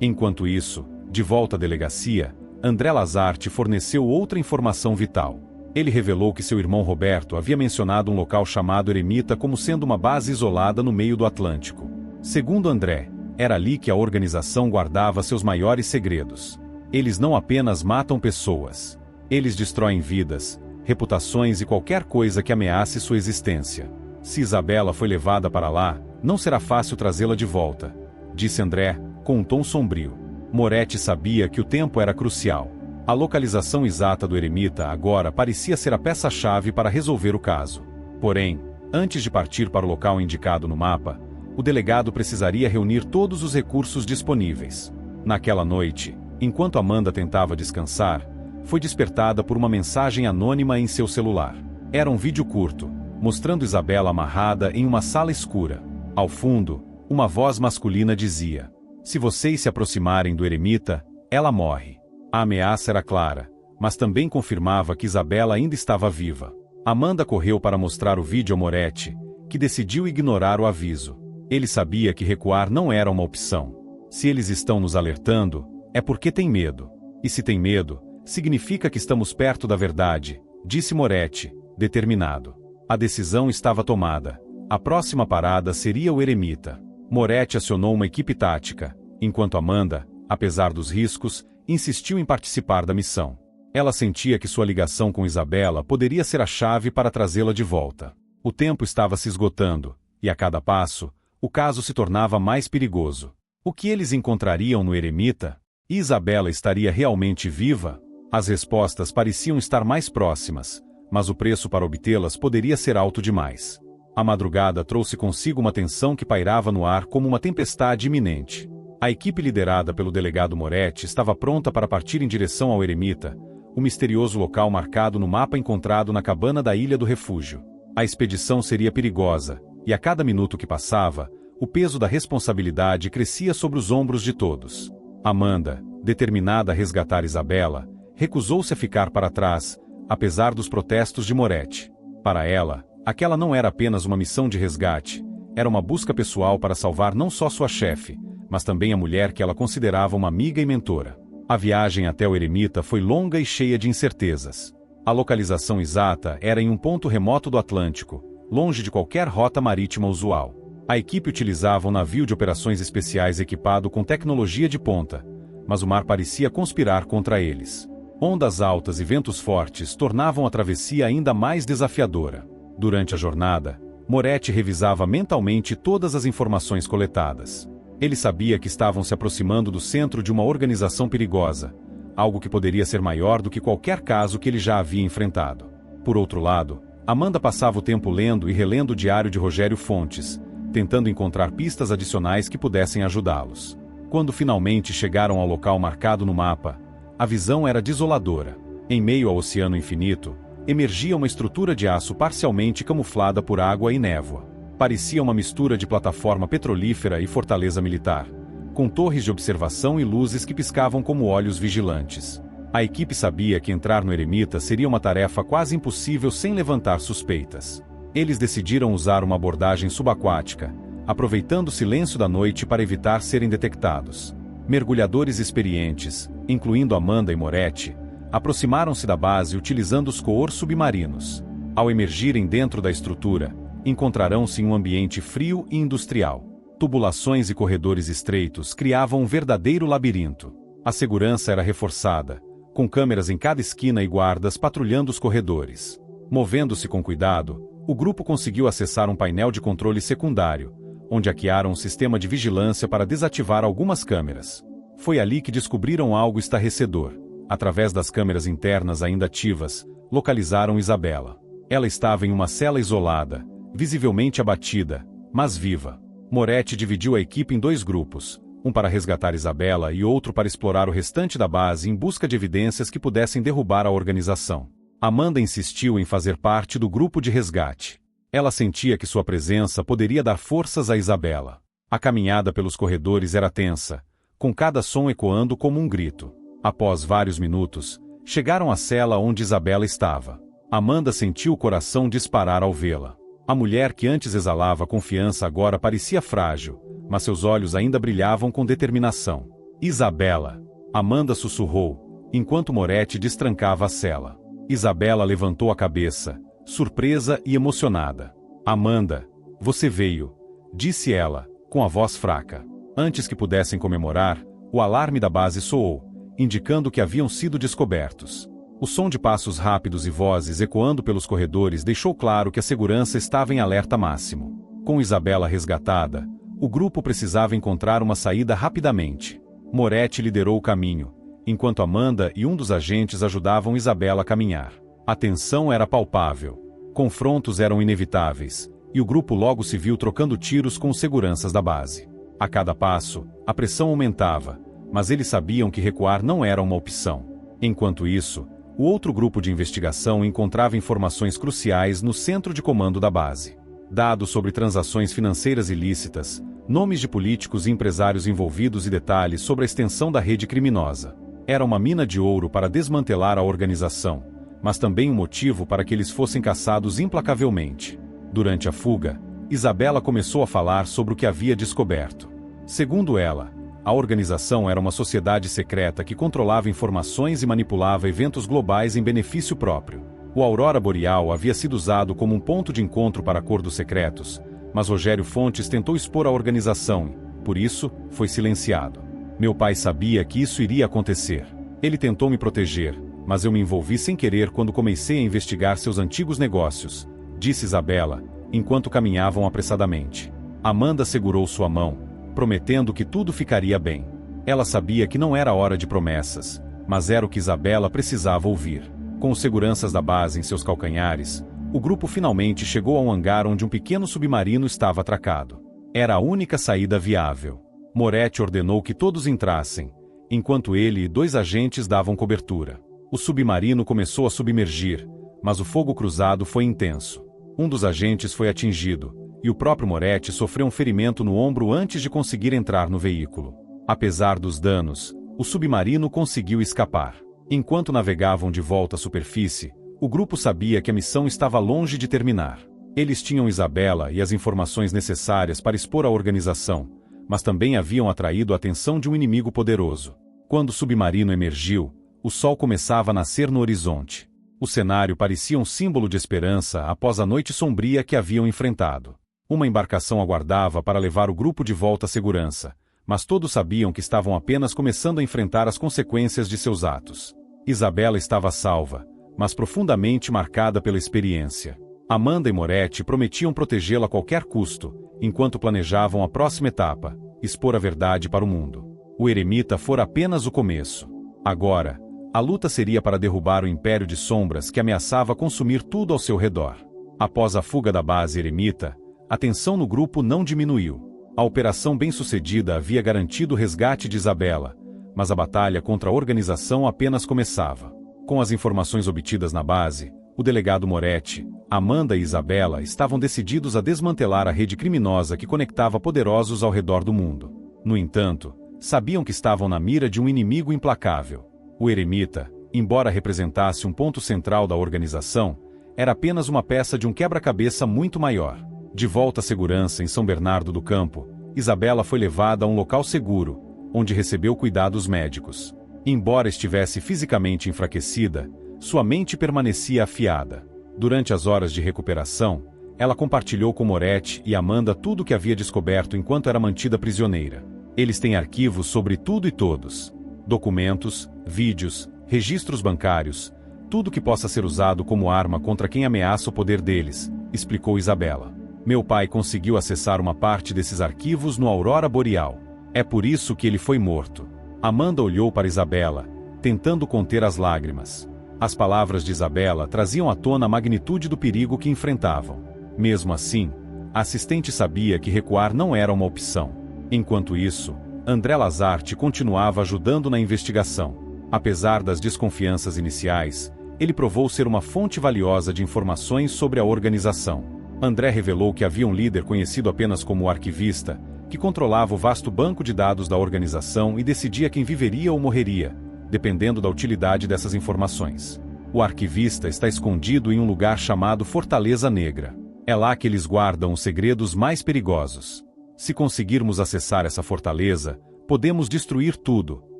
Enquanto isso, de volta à delegacia, André Lazarte forneceu outra informação vital. Ele revelou que seu irmão Roberto havia mencionado um local chamado Eremita como sendo uma base isolada no meio do Atlântico. Segundo André, era ali que a organização guardava seus maiores segredos. Eles não apenas matam pessoas. Eles destroem vidas, reputações e qualquer coisa que ameace sua existência. Se Isabela foi levada para lá, não será fácil trazê-la de volta, disse André, com um tom sombrio. Moretti sabia que o tempo era crucial. A localização exata do Eremita agora parecia ser a peça-chave para resolver o caso. Porém, antes de partir para o local indicado no mapa, o delegado precisaria reunir todos os recursos disponíveis. Naquela noite, enquanto Amanda tentava descansar, foi despertada por uma mensagem anônima em seu celular. Era um vídeo curto, mostrando Isabela amarrada em uma sala escura. Ao fundo, uma voz masculina dizia: "Se vocês se aproximarem do Eremita, ela morre." A ameaça era clara, mas também confirmava que Isabela ainda estava viva. Amanda correu para mostrar o vídeo a Moretti, que decidiu ignorar o aviso. Ele sabia que recuar não era uma opção. Se eles estão nos alertando, é porque tem medo. E se tem medo, significa que estamos perto da verdade, disse Moretti, determinado. A decisão estava tomada. A próxima parada seria o Eremita. Moretti acionou uma equipe tática, enquanto Amanda, apesar dos riscos, insistiu em participar da missão. Ela sentia que sua ligação com Isabela poderia ser a chave para trazê-la de volta. O tempo estava se esgotando, e a cada passo, o caso se tornava mais perigoso. O que eles encontrariam no Eremita? Isabela estaria realmente viva? As respostas pareciam estar mais próximas, mas o preço para obtê-las poderia ser alto demais. A madrugada trouxe consigo uma tensão que pairava no ar como uma tempestade iminente. A equipe liderada pelo delegado Moretti estava pronta para partir em direção ao Eremita, o misterioso local marcado no mapa encontrado na cabana da Ilha do Refúgio. A expedição seria perigosa, e a cada minuto que passava, o peso da responsabilidade crescia sobre os ombros de todos. Amanda, determinada a resgatar Isabela, recusou-se a ficar para trás, apesar dos protestos de Moretti. Para ela, aquela não era apenas uma missão de resgate, era uma busca pessoal para salvar não só sua chefe, mas também a mulher que ela considerava uma amiga e mentora. A viagem até o Eremita foi longa e cheia de incertezas. A localização exata era em um ponto remoto do Atlântico, longe de qualquer rota marítima usual. A equipe utilizava um navio de operações especiais equipado com tecnologia de ponta, mas o mar parecia conspirar contra eles. Ondas altas e ventos fortes tornavam a travessia ainda mais desafiadora. Durante a jornada, Moretti revisava mentalmente todas as informações coletadas. Ele sabia que estavam se aproximando do centro de uma organização perigosa, algo que poderia ser maior do que qualquer caso que ele já havia enfrentado. Por outro lado, Amanda passava o tempo lendo e relendo o diário de Rogério Fontes, tentando encontrar pistas adicionais que pudessem ajudá-los. Quando finalmente chegaram ao local marcado no mapa, a visão era desoladora. Em meio ao oceano infinito, emergia uma estrutura de aço parcialmente camuflada por água e névoa. Parecia uma mistura de plataforma petrolífera e fortaleza militar, com torres de observação e luzes que piscavam como olhos vigilantes. A equipe sabia que entrar no Eremita seria uma tarefa quase impossível sem levantar suspeitas. Eles decidiram usar uma abordagem subaquática, aproveitando o silêncio da noite para evitar serem detectados. Mergulhadores experientes, incluindo Amanda e Moretti, aproximaram-se da base utilizando os coor submarinos. Ao emergirem dentro da estrutura, encontrarão-se em um ambiente frio e industrial. Tubulações e corredores estreitos criavam um verdadeiro labirinto. A segurança era reforçada, com câmeras em cada esquina e guardas patrulhando os corredores. Movendo-se com cuidado, o grupo conseguiu acessar um painel de controle secundário, onde hackearam um sistema de vigilância para desativar algumas câmeras. Foi ali que descobriram algo estarrecedor. Através das câmeras internas ainda ativas, localizaram Isabela. Ela estava em uma cela isolada, visivelmente abatida, mas viva. Moretti dividiu a equipe em 2 grupos, um para resgatar Isabela e outro para explorar o restante da base em busca de evidências que pudessem derrubar a organização. Amanda insistiu em fazer parte do grupo de resgate. Ela sentia que sua presença poderia dar forças a Isabela. A caminhada pelos corredores era tensa, com cada som ecoando como um grito. Após vários minutos, chegaram à cela onde Isabela estava. Amanda sentiu o coração disparar ao vê-la. A mulher que antes exalava confiança agora parecia frágil, mas seus olhos ainda brilhavam com determinação. Isabela! Amanda sussurrou, enquanto Moretti destrancava a cela. Isabela levantou a cabeça, surpresa e emocionada. Amanda, você veio, disse ela, com a voz fraca. Antes que pudessem comemorar, o alarme da base soou, indicando que haviam sido descobertos. O som de passos rápidos e vozes ecoando pelos corredores deixou claro que a segurança estava em alerta máximo. Com Isabela resgatada, o grupo precisava encontrar uma saída rapidamente. Moretti liderou o caminho, enquanto Amanda e um dos agentes ajudavam Isabela a caminhar. A tensão era palpável. Confrontos eram inevitáveis, e o grupo logo se viu trocando tiros com os seguranças da base. A cada passo, a pressão aumentava, mas eles sabiam que recuar não era uma opção. Enquanto isso, o outro grupo de investigação encontrava informações cruciais no centro de comando da base. Dados sobre transações financeiras ilícitas, nomes de políticos e empresários envolvidos e detalhes sobre a extensão da rede criminosa. Era uma mina de ouro para desmantelar a organização, mas também um motivo para que eles fossem caçados implacavelmente. Durante a fuga, Isabela começou a falar sobre o que havia descoberto. Segundo ela, a organização era uma sociedade secreta que controlava informações e manipulava eventos globais em benefício próprio. O Aurora Boreal havia sido usado como um ponto de encontro para acordos secretos, mas Rogério Fontes tentou expor a organização e, por isso, foi silenciado. Meu pai sabia que isso iria acontecer. Ele tentou me proteger, mas eu me envolvi sem querer quando comecei a investigar seus antigos negócios, disse Isabela, enquanto caminhavam apressadamente. Amanda segurou sua mão, prometendo que tudo ficaria bem. Ela sabia que não era hora de promessas, mas era o que Isabela precisava ouvir. Com os seguranças da base em seus calcanhares, o grupo finalmente chegou a um hangar onde um pequeno submarino estava atracado. Era a única saída viável. Moretti ordenou que todos entrassem, enquanto ele e 2 agentes davam cobertura. O submarino começou a submergir, mas o fogo cruzado foi intenso. Um dos agentes foi atingido, e o próprio Moretti sofreu um ferimento no ombro antes de conseguir entrar no veículo. Apesar dos danos, o submarino conseguiu escapar. Enquanto navegavam de volta à superfície, o grupo sabia que a missão estava longe de terminar. Eles tinham Isabela e as informações necessárias para expor a organização, mas também haviam atraído a atenção de um inimigo poderoso. Quando o submarino emergiu, o sol começava a nascer no horizonte. O cenário parecia um símbolo de esperança após a noite sombria que haviam enfrentado. Uma embarcação aguardava para levar o grupo de volta à segurança, mas todos sabiam que estavam apenas começando a enfrentar as consequências de seus atos. Isabela estava salva, mas profundamente marcada pela experiência. Amanda e Moretti prometiam protegê-la a qualquer custo, enquanto planejavam a próxima etapa, expor a verdade para o mundo. O Eremita fora apenas o começo. Agora, a luta seria para derrubar o império de sombras que ameaçava consumir tudo ao seu redor. Após a fuga da base Eremita, a tensão no grupo não diminuiu. A operação bem-sucedida havia garantido o resgate de Isabela, mas a batalha contra a organização apenas começava. Com as informações obtidas na base, o delegado Moretti, Amanda e Isabela estavam decididos a desmantelar a rede criminosa que conectava poderosos ao redor do mundo. No entanto, sabiam que estavam na mira de um inimigo implacável. O Eremita, embora representasse um ponto central da organização, era apenas uma peça de um quebra-cabeça muito maior. De volta à segurança em São Bernardo do Campo, Isabela foi levada a um local seguro, onde recebeu cuidados médicos. Embora estivesse fisicamente enfraquecida, sua mente permanecia afiada. Durante as horas de recuperação, Ela compartilhou com Moretti e Amanda tudo o que havia descoberto enquanto era mantida prisioneira. Eles têm arquivos sobre tudo e todos. Documentos, vídeos, registros bancários, tudo que possa ser usado como arma contra quem ameaça o poder deles, explicou Isabela. Meu pai conseguiu acessar uma parte desses arquivos no Aurora Boreal. É por isso que ele foi morto. Amanda olhou para Isabela, tentando conter as lágrimas. As palavras de Isabela traziam à tona a magnitude do perigo que enfrentavam. Mesmo assim, a assistente sabia que recuar não era uma opção. Enquanto isso, André Lazarte continuava ajudando na investigação. Apesar das desconfianças iniciais, ele provou ser uma fonte valiosa de informações sobre a organização. André revelou que havia um líder conhecido apenas como o arquivista, que controlava o vasto banco de dados da organização e decidia quem viveria ou morreria, dependendo da utilidade dessas informações. O arquivista está escondido em um lugar chamado Fortaleza Negra. É lá que eles guardam os segredos mais perigosos. Se conseguirmos acessar essa fortaleza, podemos destruir tudo,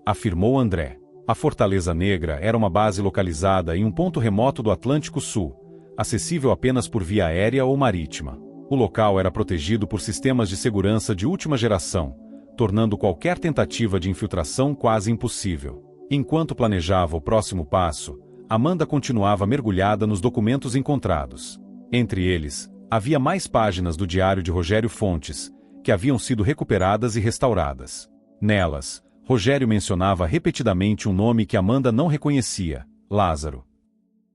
afirmou André. A Fortaleza Negra era uma base localizada em um ponto remoto do Atlântico Sul, acessível apenas por via aérea ou marítima. O local era protegido por sistemas de segurança de última geração, tornando qualquer tentativa de infiltração quase impossível. Enquanto planejava o próximo passo, Amanda continuava mergulhada nos documentos encontrados. Entre eles, havia mais páginas do diário de Rogério Fontes, que haviam sido recuperadas e restauradas. Nelas, Rogério mencionava repetidamente um nome que Amanda não reconhecia: Lázaro.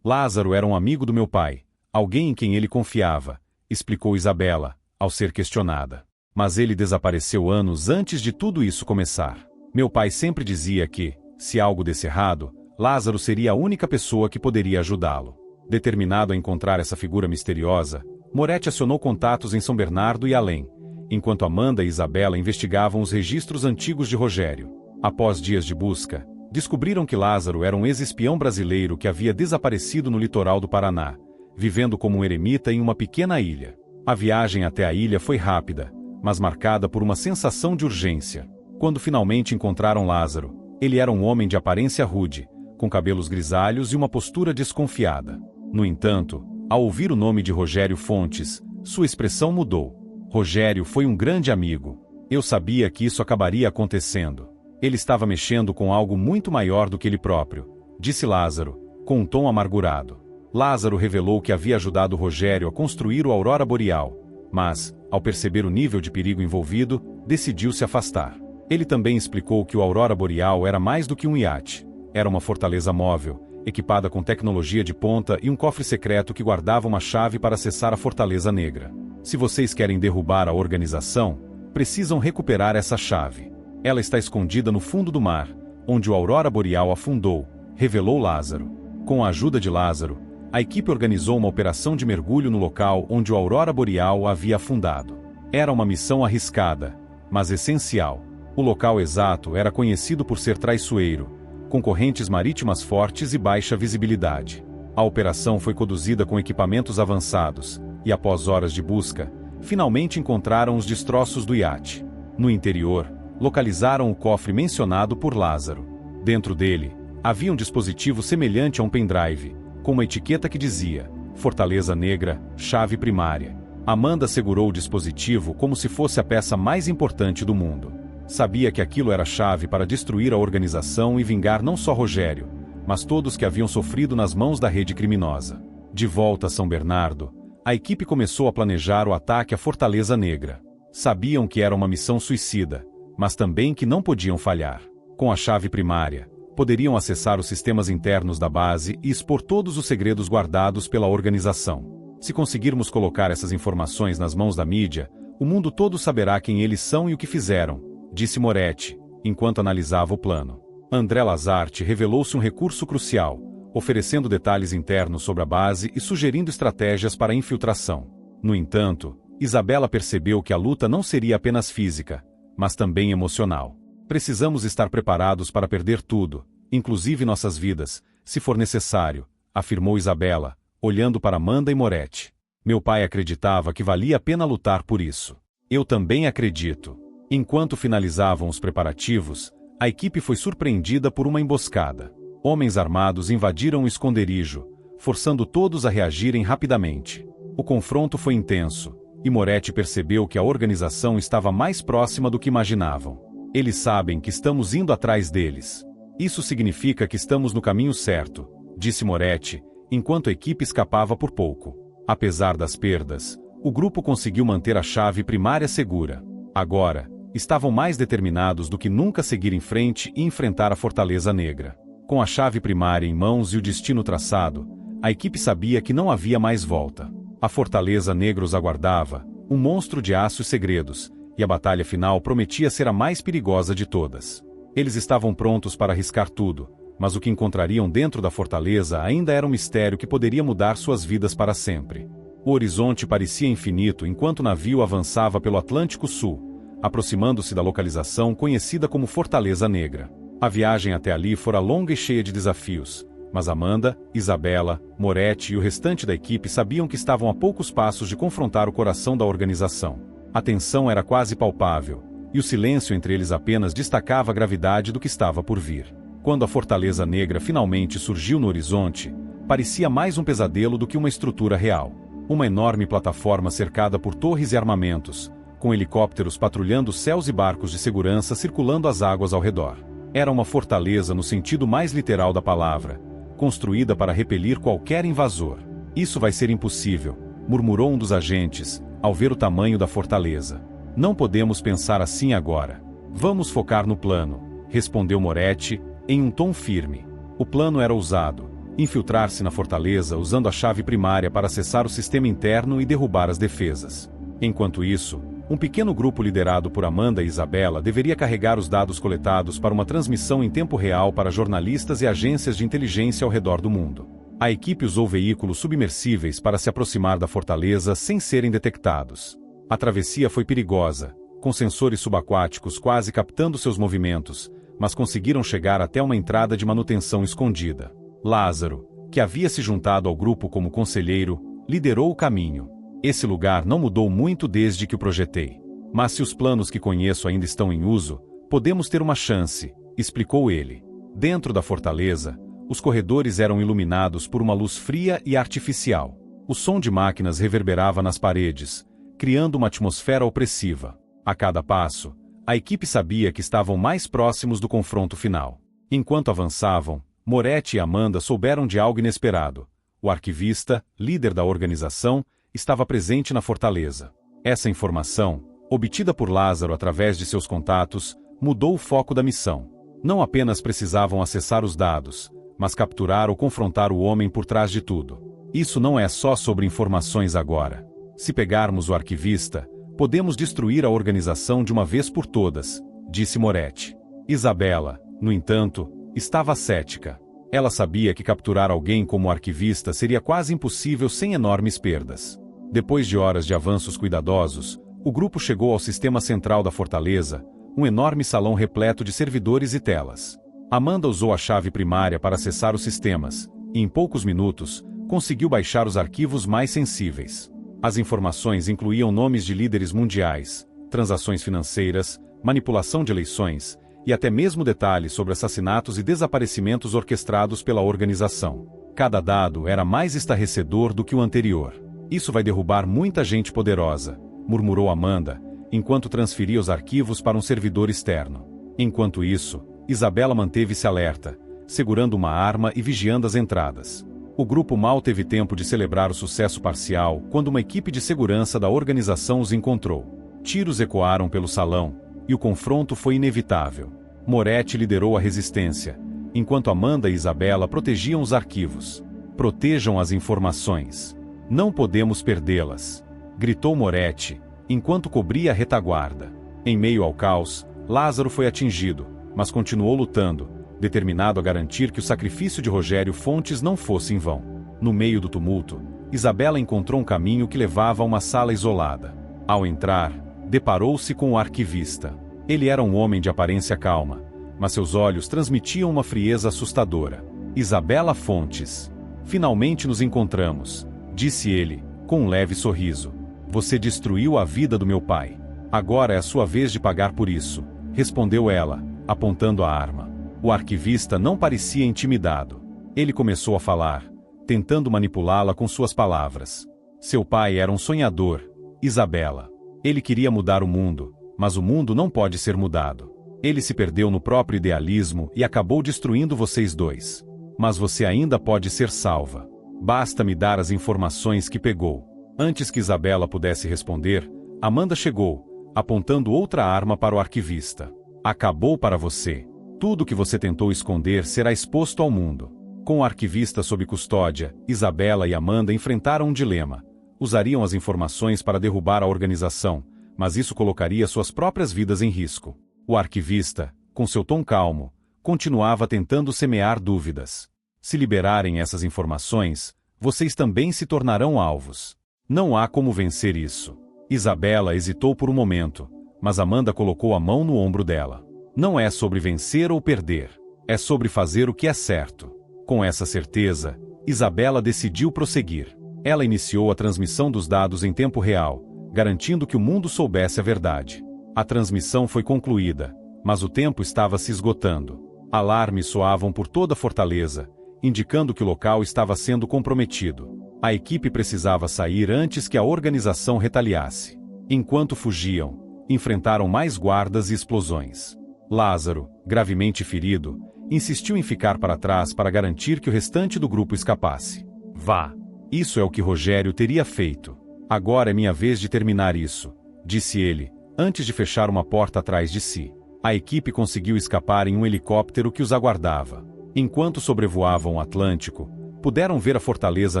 Lázaro era um amigo do meu pai, alguém em quem ele confiava, explicou Isabela, ao ser questionada. Mas ele desapareceu anos antes de tudo isso começar. Meu pai sempre dizia que, se algo desse errado, Lázaro seria a única pessoa que poderia ajudá-lo. Determinado a encontrar essa figura misteriosa, Moretti acionou contatos em São Bernardo e além, enquanto Amanda e Isabela investigavam os registros antigos de Rogério. Após dias de busca, descobriram que Lázaro era um ex-espião brasileiro que havia desaparecido no litoral do Paraná, vivendo como um eremita em uma pequena ilha. A viagem até a ilha foi rápida, mas marcada por uma sensação de urgência. Quando finalmente encontraram Lázaro, ele era um homem de aparência rude, com cabelos grisalhos e uma postura desconfiada. No entanto, ao ouvir o nome de Rogério Fontes, sua expressão mudou. Rogério foi um grande amigo. Eu sabia que isso acabaria acontecendo. Ele estava mexendo com algo muito maior do que ele próprio, disse Lázaro, com um tom amargurado. Lázaro revelou que havia ajudado Rogério a construir o Aurora Boreal, mas, ao perceber o nível de perigo envolvido, decidiu se afastar. Ele também explicou que o Aurora Boreal era mais do que um iate. Era uma fortaleza móvel, equipada com tecnologia de ponta e um cofre secreto que guardava uma chave para acessar a Fortaleza Negra. Se vocês querem derrubar a organização, precisam recuperar essa chave. Ela está escondida no fundo do mar, onde o Aurora Boreal afundou, revelou Lázaro. Com a ajuda de Lázaro, a equipe organizou uma operação de mergulho no local onde o Aurora Boreal havia afundado. Era uma missão arriscada, mas essencial. O local exato era conhecido por ser traiçoeiro, com correntes marítimas fortes e baixa visibilidade. A operação foi conduzida com equipamentos avançados, e após horas de busca, finalmente encontraram os destroços do iate. No interior, localizaram o cofre mencionado por Lázaro. Dentro dele, havia um dispositivo semelhante a um pendrive, com uma etiqueta que dizia: Fortaleza Negra, chave primária. Amanda segurou o dispositivo como se fosse a peça mais importante do mundo. Sabia que aquilo era a chave para destruir a organização e vingar não só Rogério, mas todos que haviam sofrido nas mãos da rede criminosa. De volta a São Bernardo, a equipe começou a planejar o ataque à Fortaleza Negra. Sabiam que era uma missão suicida, mas também que não podiam falhar. Com a chave primária, poderiam acessar os sistemas internos da base e expor todos os segredos guardados pela organização. Se conseguirmos colocar essas informações nas mãos da mídia, o mundo todo saberá quem eles são e o que fizeram, disse Moretti, enquanto analisava o plano. André Lazarte revelou-se um recurso crucial, oferecendo detalhes internos sobre a base e sugerindo estratégias para a infiltração. No entanto, Isabela percebeu que a luta não seria apenas física, mas também emocional. Precisamos estar preparados para perder tudo, inclusive nossas vidas, se for necessário, afirmou Isabela, olhando para Amanda e Moretti. Meu pai acreditava que valia a pena lutar por isso. Eu também acredito. Enquanto finalizavam os preparativos, a equipe foi surpreendida por uma emboscada. Homens armados invadiram o esconderijo, forçando todos a reagirem rapidamente. O confronto foi intenso, e Moretti percebeu que a organização estava mais próxima do que imaginavam. Eles sabem que estamos indo atrás deles. Isso significa que estamos no caminho certo, disse Moretti, enquanto a equipe escapava por pouco. Apesar das perdas, o grupo conseguiu manter a chave primária segura. Agora, estavam mais determinados do que nunca a seguir em frente e enfrentar a Fortaleza Negra. Com a chave primária em mãos e o destino traçado, a equipe sabia que não havia mais volta. A Fortaleza Negra os aguardava, um monstro de aço e segredos, e a batalha final prometia ser a mais perigosa de todas. Eles estavam prontos para arriscar tudo, mas o que encontrariam dentro da fortaleza ainda era um mistério que poderia mudar suas vidas para sempre. O horizonte parecia infinito enquanto o navio avançava pelo Atlântico Sul, aproximando-se da localização conhecida como Fortaleza Negra. A viagem até ali fora longa e cheia de desafios, mas Amanda, Isabela, Moretti e o restante da equipe sabiam que estavam a poucos passos de confrontar o coração da organização. A tensão era quase palpável, e o silêncio entre eles apenas destacava a gravidade do que estava por vir. Quando a Fortaleza Negra finalmente surgiu no horizonte, parecia mais um pesadelo do que uma estrutura real. Uma enorme plataforma cercada por torres e armamentos, com helicópteros patrulhando céus e barcos de segurança circulando as águas ao redor. Era uma fortaleza no sentido mais literal da palavra, construída para repelir qualquer invasor. Isso vai ser impossível, murmurou um dos agentes, ao ver o tamanho da fortaleza. Não podemos pensar assim agora. Vamos focar no plano, respondeu Moretti, em um tom firme. O plano era ousado: infiltrar-se na fortaleza usando a chave primária para acessar o sistema interno e derrubar as defesas. Enquanto isso, um pequeno grupo liderado por Amanda e Isabela deveria carregar os dados coletados para uma transmissão em tempo real para jornalistas e agências de inteligência ao redor do mundo. A equipe usou veículos submersíveis para se aproximar da fortaleza sem serem detectados. A travessia foi perigosa, com sensores subaquáticos quase captando seus movimentos, mas conseguiram chegar até uma entrada de manutenção escondida. Lázaro, que havia se juntado ao grupo como conselheiro, liderou o caminho. Esse lugar não mudou muito desde que o projetei. Mas se os planos que conheço ainda estão em uso, podemos ter uma chance, explicou ele. Dentro da fortaleza, os corredores eram iluminados por uma luz fria e artificial. O som de máquinas reverberava nas paredes, criando uma atmosfera opressiva. A cada passo, a equipe sabia que estavam mais próximos do confronto final. Enquanto avançavam, Moretti e Amanda souberam de algo inesperado. O arquivista, líder da organização, estava presente na fortaleza. Essa informação, obtida por Lázaro através de seus contatos, mudou o foco da missão. Não apenas precisavam acessar os dados, mas capturar ou confrontar o homem por trás de tudo. Isso não é só sobre informações agora. Se pegarmos o arquivista, podemos destruir a organização de uma vez por todas, disse Moretti. Isabela, no entanto, estava cética. Ela sabia que capturar alguém como o arquivista seria quase impossível sem enormes perdas. Depois de horas de avanços cuidadosos, o grupo chegou ao sistema central da fortaleza, um enorme salão repleto de servidores e telas. Amanda usou a chave primária para acessar os sistemas, e em poucos minutos, conseguiu baixar os arquivos mais sensíveis. As informações incluíam nomes de líderes mundiais, transações financeiras, manipulação de eleições, e até mesmo detalhes sobre assassinatos e desaparecimentos orquestrados pela organização. Cada dado era mais estarrecedor do que o anterior. Isso vai derrubar muita gente poderosa, murmurou Amanda, enquanto transferia os arquivos para um servidor externo. Enquanto isso, Isabela manteve-se alerta, segurando uma arma e vigiando as entradas. O grupo mal teve tempo de celebrar o sucesso parcial quando uma equipe de segurança da organização os encontrou. Tiros ecoaram pelo salão, e o confronto foi inevitável. Moretti liderou a resistência, enquanto Amanda e Isabela protegiam os arquivos. Protejam as informações. Não podemos perdê-las, gritou Moretti, enquanto cobria a retaguarda. Em meio ao caos, Lázaro foi atingido, mas continuou lutando, determinado a garantir que o sacrifício de Rogério Fontes não fosse em vão. No meio do tumulto, Isabela encontrou um caminho que levava a uma sala isolada. Ao entrar, deparou-se com o arquivista. Ele era um homem de aparência calma, mas seus olhos transmitiam uma frieza assustadora. Isabela Fontes. Finalmente nos encontramos, disse ele, com um leve sorriso. Você destruiu a vida do meu pai. Agora é a sua vez de pagar por isso, respondeu ela, apontando a arma. O arquivista não parecia intimidado. Ele começou a falar, tentando manipulá-la com suas palavras. Seu pai era um sonhador, Isabela. Ele queria mudar o mundo, mas o mundo não pode ser mudado. Ele se perdeu no próprio idealismo e acabou destruindo vocês dois. Mas você ainda pode ser salva. Basta me dar as informações que pegou. Antes que Isabela pudesse responder, Amanda chegou, apontando outra arma para o arquivista. Acabou para você. Tudo que você tentou esconder será exposto ao mundo. Com o arquivista sob custódia, Isabela e Amanda enfrentaram um dilema. Usariam as informações para derrubar a organização, mas isso colocaria suas próprias vidas em risco. O arquivista, com seu tom calmo, continuava tentando semear dúvidas. Se liberarem essas informações, vocês também se tornarão alvos. Não há como vencer isso. Isabela hesitou por um momento, mas Amanda colocou a mão no ombro dela. Não é sobre vencer ou perder. É sobre fazer o que é certo. Com essa certeza, Isabela decidiu prosseguir. Ela iniciou a transmissão dos dados em tempo real, garantindo que o mundo soubesse a verdade. A transmissão foi concluída, mas o tempo estava se esgotando. Alarmes soavam por toda a fortaleza, indicando que o local estava sendo comprometido. A equipe precisava sair antes que a organização retaliasse. Enquanto fugiam, enfrentaram mais guardas e explosões. Lázaro, gravemente ferido, insistiu em ficar para trás para garantir que o restante do grupo escapasse. Vá! Isso é o que Rogério teria feito. Agora é minha vez de terminar isso, disse ele, antes de fechar uma porta atrás de si. A equipe conseguiu escapar em um helicóptero que os aguardava. Enquanto sobrevoavam o Atlântico, puderam ver a Fortaleza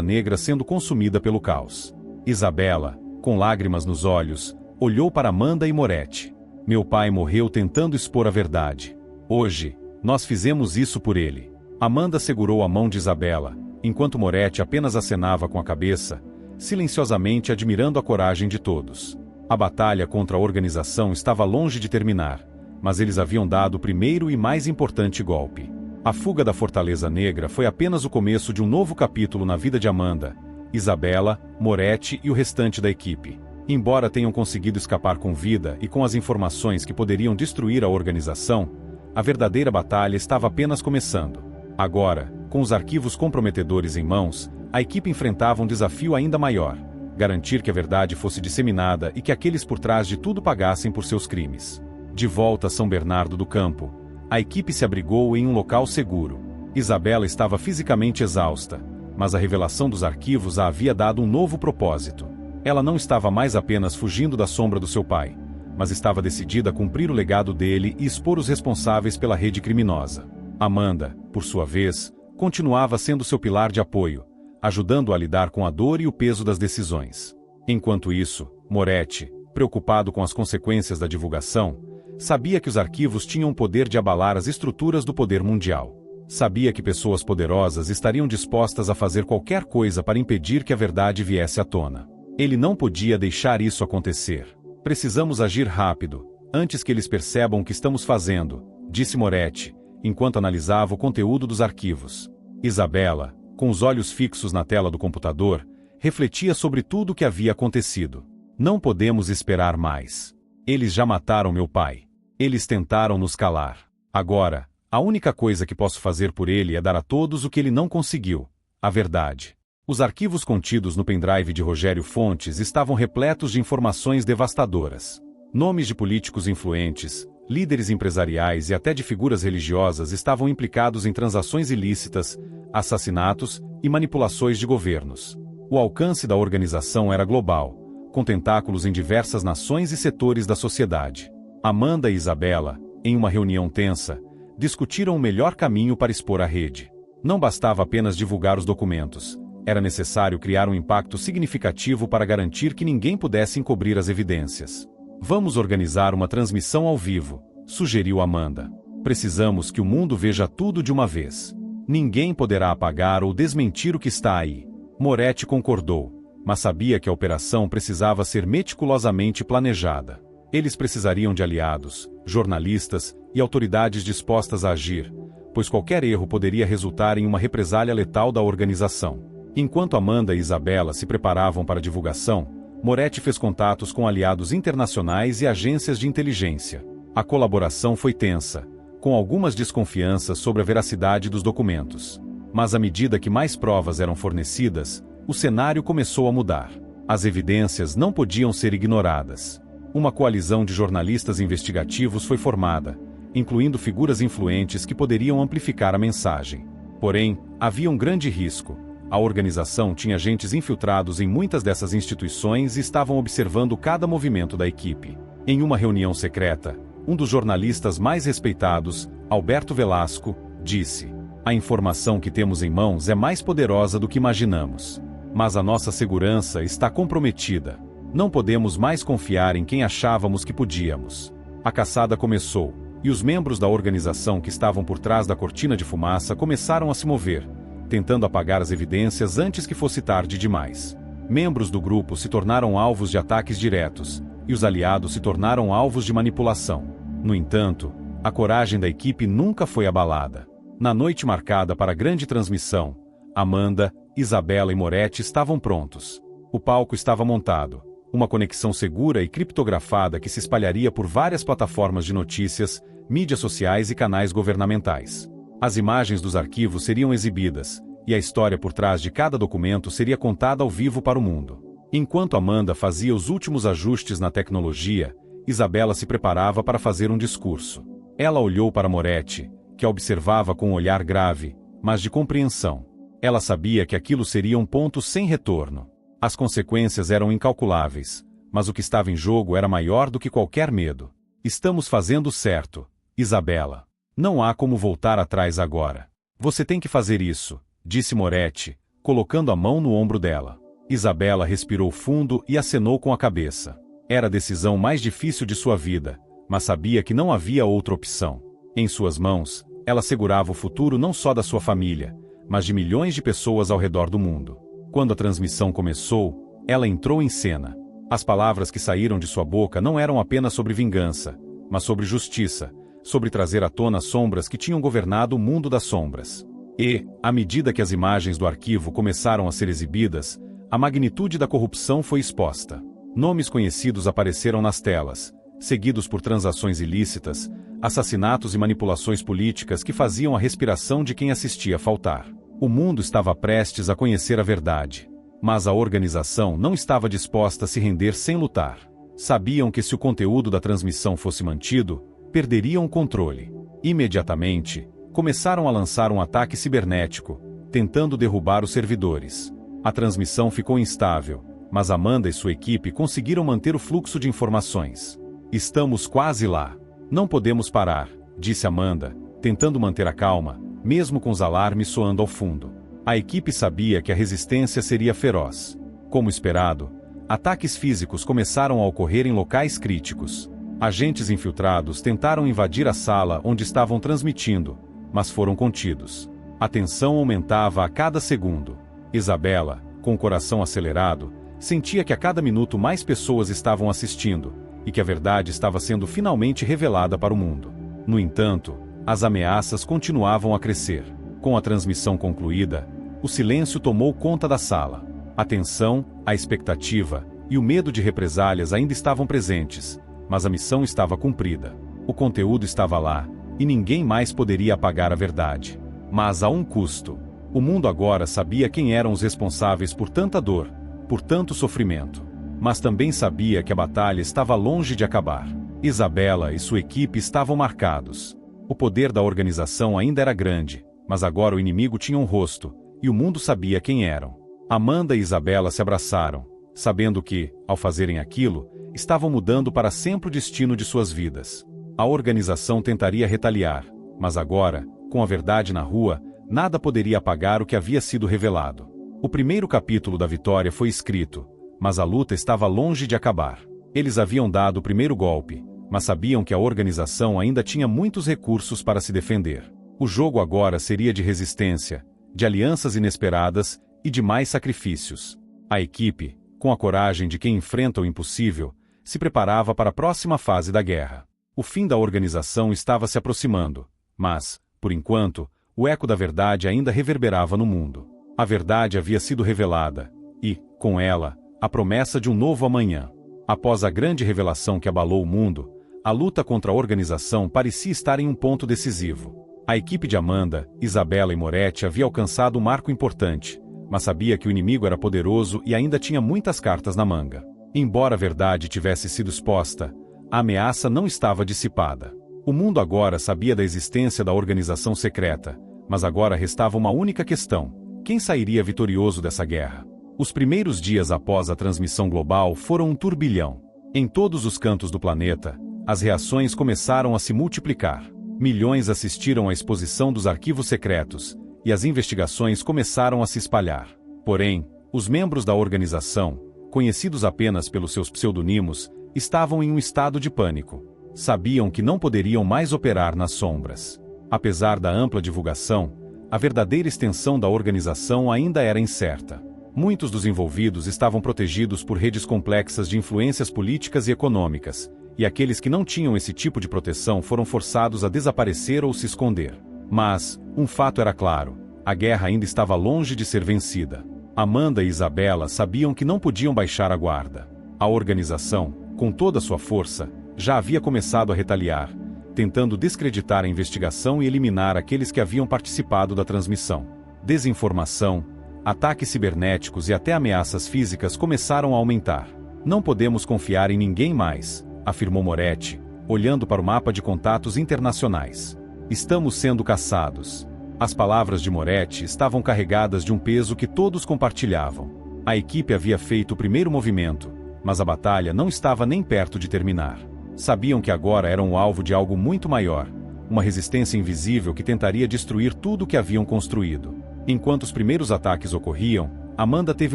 Negra sendo consumida pelo caos. Isabela, com lágrimas nos olhos, olhou para Amanda e Moretti. Meu pai morreu tentando expor a verdade. Hoje, nós fizemos isso por ele. Amanda segurou a mão de Isabela, enquanto Moretti apenas acenava com a cabeça, silenciosamente admirando a coragem de todos. A batalha contra a organização estava longe de terminar, mas eles haviam dado o primeiro e mais importante golpe. A fuga da Fortaleza Negra foi apenas o começo de um novo capítulo na vida de Amanda, Isabela, Moretti e o restante da equipe. Embora tenham conseguido escapar com vida e com as informações que poderiam destruir a organização, a verdadeira batalha estava apenas começando. Agora, com os arquivos comprometedores em mãos, a equipe enfrentava um desafio ainda maior: garantir que a verdade fosse disseminada e que aqueles por trás de tudo pagassem por seus crimes. De volta a São Bernardo do Campo, a equipe se abrigou em um local seguro. Isabela estava fisicamente exausta, mas a revelação dos arquivos a havia dado um novo propósito. Ela não estava mais apenas fugindo da sombra do seu pai, mas estava decidida a cumprir o legado dele e expor os responsáveis pela rede criminosa. Amanda, por sua vez, continuava sendo seu pilar de apoio, ajudando-a a lidar com a dor e o peso das decisões. Enquanto isso, Moretti, preocupado com as consequências da divulgação, sabia que os arquivos tinham o poder de abalar as estruturas do poder mundial. Sabia que pessoas poderosas estariam dispostas a fazer qualquer coisa para impedir que a verdade viesse à tona. Ele não podia deixar isso acontecer. Precisamos agir rápido, antes que eles percebam o que estamos fazendo, disse Moretti, enquanto analisava o conteúdo dos arquivos. Isabela, com os olhos fixos na tela do computador, refletia sobre tudo o que havia acontecido. Não podemos esperar mais. Eles já mataram meu pai. Eles tentaram nos calar. Agora, a única coisa que posso fazer por ele é dar a todos o que ele não conseguiu: a verdade. Os arquivos contidos no pendrive de Rogério Fontes estavam repletos de informações devastadoras. Nomes de políticos influentes, líderes empresariais e até de figuras religiosas estavam implicados em transações ilícitas, assassinatos e manipulações de governos. O alcance da organização era global, com tentáculos em diversas nações e setores da sociedade. Amanda e Isabela, em uma reunião tensa, discutiram o melhor caminho para expor a rede. Não bastava apenas divulgar os documentos. Era necessário criar um impacto significativo para garantir que ninguém pudesse encobrir as evidências. Vamos organizar uma transmissão ao vivo, sugeriu Amanda. Precisamos que o mundo veja tudo de uma vez. Ninguém poderá apagar ou desmentir o que está aí. Moretti concordou, mas sabia que a operação precisava ser meticulosamente planejada. Eles precisariam de aliados, jornalistas e autoridades dispostas a agir, pois qualquer erro poderia resultar em uma represália letal da organização. Enquanto Amanda e Isabela se preparavam para a divulgação, Moretti fez contatos com aliados internacionais e agências de inteligência. A colaboração foi tensa, com algumas desconfianças sobre a veracidade dos documentos. Mas à medida que mais provas eram fornecidas, o cenário começou a mudar. As evidências não podiam ser ignoradas. Uma coalizão de jornalistas investigativos foi formada, incluindo figuras influentes que poderiam amplificar a mensagem. Porém, havia um grande risco. A organização tinha agentes infiltrados em muitas dessas instituições e estavam observando cada movimento da equipe. Em uma reunião secreta, um dos jornalistas mais respeitados, Alberto Velasco, disse: "A informação que temos em mãos é mais poderosa do que imaginamos. Mas a nossa segurança está comprometida. Não podemos mais confiar em quem achávamos que podíamos." A caçada começou, e os membros da organização que estavam por trás da cortina de fumaça começaram a se mover, tentando apagar as evidências antes que fosse tarde demais. Membros do grupo se tornaram alvos de ataques diretos, e os aliados se tornaram alvos de manipulação. No entanto, a coragem da equipe nunca foi abalada. Na noite marcada para a grande transmissão, Amanda, Isabela e Moretti estavam prontos. O palco estava montado, uma conexão segura e criptografada que se espalharia por várias plataformas de notícias, mídias sociais e canais governamentais. As imagens dos arquivos seriam exibidas, e a história por trás de cada documento seria contada ao vivo para o mundo. Enquanto Amanda fazia os últimos ajustes na tecnologia, Isabela se preparava para fazer um discurso. Ela olhou para Moretti, que a observava com um olhar grave, mas de compreensão. Ela sabia que aquilo seria um ponto sem retorno. As consequências eram incalculáveis, mas o que estava em jogo era maior do que qualquer medo. "Estamos fazendo certo, Isabela. Não há como voltar atrás agora. Você tem que fazer isso", disse Moretti, colocando a mão no ombro dela. Isabela respirou fundo e acenou com a cabeça. Era a decisão mais difícil de sua vida, mas sabia que não havia outra opção. Em suas mãos, ela segurava o futuro não só da sua família, mas de milhões de pessoas ao redor do mundo. Quando a transmissão começou, ela entrou em cena. As palavras que saíram de sua boca não eram apenas sobre vingança, mas sobre justiça, sobre trazer à tona as sombras que tinham governado o mundo das sombras. E, à medida que as imagens do arquivo começaram a ser exibidas, a magnitude da corrupção foi exposta. Nomes conhecidos apareceram nas telas, seguidos por transações ilícitas, assassinatos e manipulações políticas que faziam a respiração de quem assistia faltar. O mundo estava prestes a conhecer a verdade. Mas a organização não estava disposta a se render sem lutar. Sabiam que se o conteúdo da transmissão fosse mantido, perderiam o controle. Imediatamente, começaram a lançar um ataque cibernético, tentando derrubar os servidores. A transmissão ficou instável, mas Amanda e sua equipe conseguiram manter o fluxo de informações. "Estamos quase lá. Não podemos parar", disse Amanda, tentando manter a calma, mesmo com os alarmes soando ao fundo. A equipe sabia que a resistência seria feroz. Como esperado, ataques físicos começaram a ocorrer em locais críticos. Agentes infiltrados tentaram invadir a sala onde estavam transmitindo, mas foram contidos. A tensão aumentava a cada segundo. Isabela, com o coração acelerado, sentia que a cada minuto mais pessoas estavam assistindo, e que a verdade estava sendo finalmente revelada para o mundo. No entanto, as ameaças continuavam a crescer. Com a transmissão concluída, o silêncio tomou conta da sala. A tensão, a expectativa e o medo de represálias ainda estavam presentes, mas a missão estava cumprida. O conteúdo estava lá, e ninguém mais poderia apagar a verdade. Mas a um custo. O mundo agora sabia quem eram os responsáveis por tanta dor, por tanto sofrimento. Mas também sabia que a batalha estava longe de acabar. Isabela e sua equipe estavam marcados. O poder da organização ainda era grande, mas agora o inimigo tinha um rosto, e o mundo sabia quem eram. Amanda e Isabela se abraçaram, sabendo que, ao fazerem aquilo, estavam mudando para sempre o destino de suas vidas. A organização tentaria retaliar, mas agora, com a verdade na rua, nada poderia apagar o que havia sido revelado. O primeiro capítulo da vitória foi escrito, mas a luta estava longe de acabar. Eles haviam dado o primeiro golpe, mas sabiam que a organização ainda tinha muitos recursos para se defender. O jogo agora seria de resistência, de alianças inesperadas e de mais sacrifícios. A equipe, com a coragem de quem enfrenta o impossível, se preparava para a próxima fase da guerra. O fim da organização estava se aproximando, mas, por enquanto, o eco da verdade ainda reverberava no mundo. A verdade havia sido revelada, e, com ela, a promessa de um novo amanhã. Após a grande revelação que abalou o mundo, a luta contra a organização parecia estar em um ponto decisivo. A equipe de Amanda, Isabela e Moretti havia alcançado um marco importante, mas sabia que o inimigo era poderoso e ainda tinha muitas cartas na manga. Embora a verdade tivesse sido exposta, a ameaça não estava dissipada. O mundo agora sabia da existência da organização secreta, mas agora restava uma única questão: quem sairia vitorioso dessa guerra? Os primeiros dias após a transmissão global foram um turbilhão. Em todos os cantos do planeta, as reações começaram a se multiplicar. Milhões assistiram à exposição dos arquivos secretos, e as investigações começaram a se espalhar. Porém, os membros da organização, conhecidos apenas pelos seus pseudonimos, estavam em um estado de pânico. Sabiam que não poderiam mais operar nas sombras. Apesar da ampla divulgação, a verdadeira extensão da organização ainda era incerta. Muitos dos envolvidos estavam protegidos por redes complexas de influências políticas e econômicas, e aqueles que não tinham esse tipo de proteção foram forçados a desaparecer ou se esconder. Mas, um fato era claro: a guerra ainda estava longe de ser vencida. Amanda e Isabela sabiam que não podiam baixar a guarda. A organização, com toda sua força, já havia começado a retaliar, tentando descreditar a investigação e eliminar aqueles que haviam participado da transmissão. Desinformação, ataques cibernéticos e até ameaças físicas começaram a aumentar. Não podemos confiar em ninguém mais, afirmou Moretti, olhando para o mapa de contatos internacionais. Estamos sendo caçados. As palavras de Moretti estavam carregadas de um peso que todos compartilhavam. A equipe havia feito o primeiro movimento, mas a batalha não estava nem perto de terminar. Sabiam que agora eram o alvo de algo muito maior, uma resistência invisível que tentaria destruir tudo o que haviam construído. Enquanto os primeiros ataques ocorriam, Amanda teve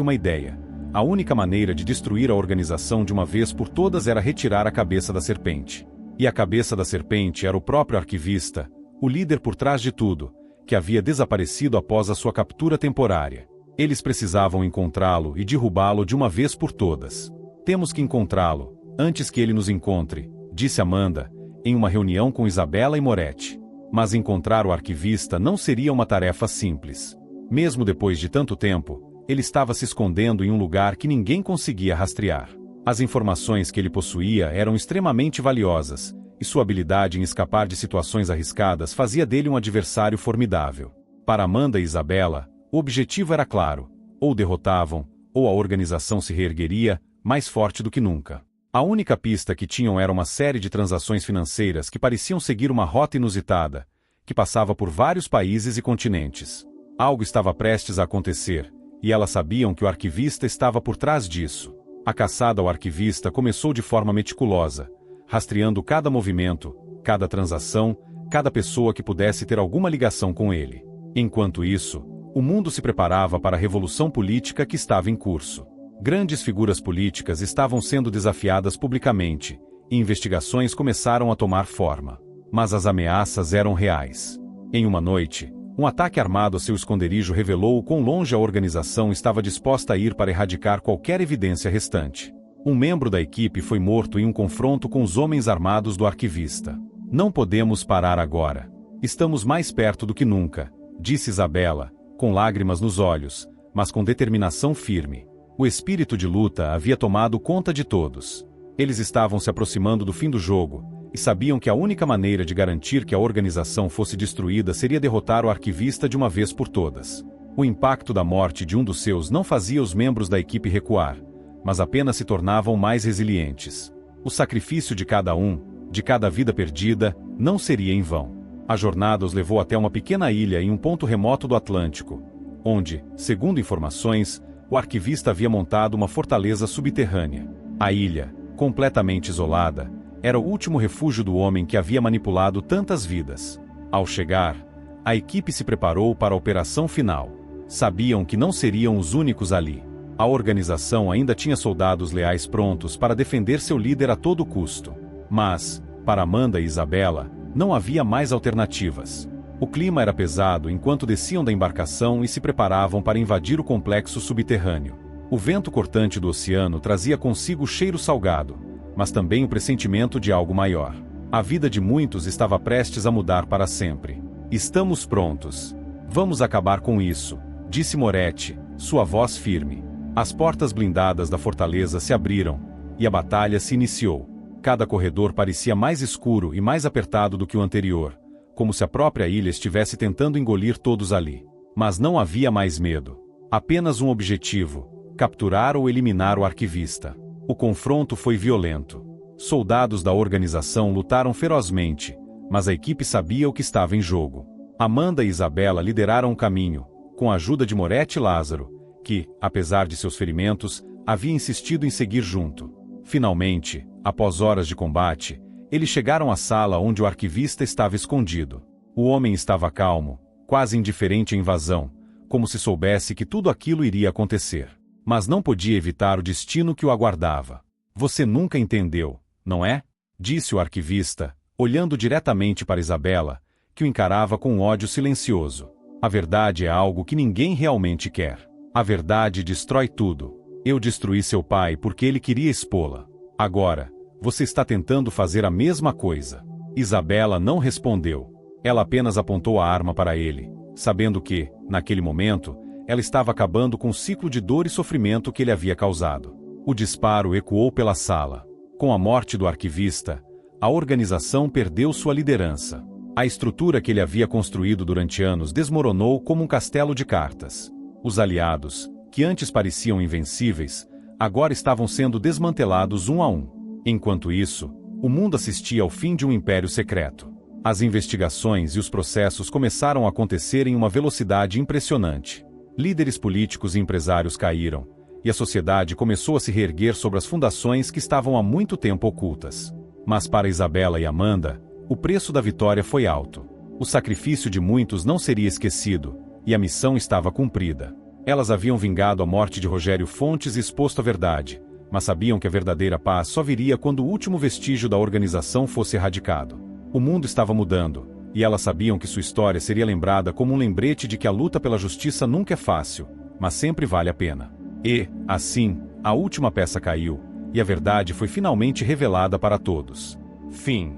uma ideia. A única maneira de destruir a organização de uma vez por todas era retirar a cabeça da serpente. E a cabeça da serpente era o próprio arquivista, o líder por trás de tudo, que havia desaparecido após a sua captura temporária. Eles precisavam encontrá-lo e derrubá-lo de uma vez por todas. Temos que encontrá-lo, antes que ele nos encontre, disse Amanda, em uma reunião com Isabela e Moretti. Mas encontrar o arquivista não seria uma tarefa simples. Mesmo depois de tanto tempo, ele estava se escondendo em um lugar que ninguém conseguia rastrear. As informações que ele possuía eram extremamente valiosas, e sua habilidade em escapar de situações arriscadas fazia dele um adversário formidável. Para Amanda e Isabela, o objetivo era claro: ou derrotavam, ou a organização se reergueria, mais forte do que nunca. A única pista que tinham era uma série de transações financeiras que pareciam seguir uma rota inusitada, que passava por vários países e continentes. Algo estava prestes a acontecer, e elas sabiam que o arquivista estava por trás disso. A caçada ao arquivista começou de forma meticulosa, rastreando cada movimento, cada transação, cada pessoa que pudesse ter alguma ligação com ele. Enquanto isso, o mundo se preparava para a revolução política que estava em curso. Grandes figuras políticas estavam sendo desafiadas publicamente, e investigações começaram a tomar forma. Mas as ameaças eram reais. Em uma noite, um ataque armado a seu esconderijo revelou o quão longe a organização estava disposta a ir para erradicar qualquer evidência restante. Um membro da equipe foi morto em um confronto com os homens armados do arquivista. Não podemos parar agora. Estamos mais perto do que nunca, disse Isabela, com lágrimas nos olhos, mas com determinação firme. O espírito de luta havia tomado conta de todos. Eles estavam se aproximando do fim do jogo, e sabiam que a única maneira de garantir que a organização fosse destruída seria derrotar o arquivista de uma vez por todas. O impacto da morte de um dos seus não fazia os membros da equipe recuar, mas apenas se tornavam mais resilientes. O sacrifício de cada um, de cada vida perdida, não seria em vão. A jornada os levou até uma pequena ilha em um ponto remoto do Atlântico, onde, segundo informações, o arquivista havia montado uma fortaleza subterrânea. A ilha, completamente isolada, era o último refúgio do homem que havia manipulado tantas vidas. Ao chegar, a equipe se preparou para a operação final. Sabiam que não seriam os únicos ali. A organização ainda tinha soldados leais prontos para defender seu líder a todo custo. Mas, para Amanda e Isabela, não havia mais alternativas. O clima era pesado enquanto desciam da embarcação e se preparavam para invadir o complexo subterrâneo. O vento cortante do oceano trazia consigo o cheiro salgado, mas também o pressentimento de algo maior. A vida de muitos estava prestes a mudar para sempre. Estamos prontos. Vamos acabar com isso, disse Moretti, sua voz firme. As portas blindadas da fortaleza se abriram, e a batalha se iniciou. Cada corredor parecia mais escuro e mais apertado do que o anterior, como se a própria ilha estivesse tentando engolir todos ali. Mas não havia mais medo. Apenas um objetivo: capturar ou eliminar o arquivista. O confronto foi violento. Soldados da organização lutaram ferozmente, mas a equipe sabia o que estava em jogo. Amanda e Isabela lideraram o caminho, com a ajuda de Moretti e Lázaro, que, apesar de seus ferimentos, havia insistido em seguir junto. Finalmente, após horas de combate, eles chegaram à sala onde o arquivista estava escondido. O homem estava calmo, quase indiferente à invasão, como se soubesse que tudo aquilo iria acontecer. Mas não podia evitar o destino que o aguardava. Você nunca entendeu, não é? Disse o arquivista, olhando diretamente para Isabela, que o encarava com um ódio silencioso. A verdade é algo que ninguém realmente quer. A verdade destrói tudo. Eu destruí seu pai porque ele queria expô-la. Agora, você está tentando fazer a mesma coisa. Isabela não respondeu. Ela apenas apontou a arma para ele, sabendo que, naquele momento, ela estava acabando com o ciclo de dor e sofrimento que ele havia causado. O disparo ecoou pela sala. Com a morte do arquivista, a organização perdeu sua liderança. A estrutura que ele havia construído durante anos desmoronou como um castelo de cartas. Os aliados, que antes pareciam invencíveis, agora estavam sendo desmantelados um a um. Enquanto isso, o mundo assistia ao fim de um império secreto. As investigações e os processos começaram a acontecer em uma velocidade impressionante. Líderes políticos e empresários caíram, e a sociedade começou a se reerguer sobre as fundações que estavam há muito tempo ocultas. Mas para Isabela e Amanda, o preço da vitória foi alto. O sacrifício de muitos não seria esquecido, e a missão estava cumprida. Elas haviam vingado a morte de Rogério Fontes e exposto a verdade, mas sabiam que a verdadeira paz só viria quando o último vestígio da organização fosse erradicado. O mundo estava mudando, e elas sabiam que sua história seria lembrada como um lembrete de que a luta pela justiça nunca é fácil, mas sempre vale a pena. E, assim, a última peça caiu, e a verdade foi finalmente revelada para todos. Fim.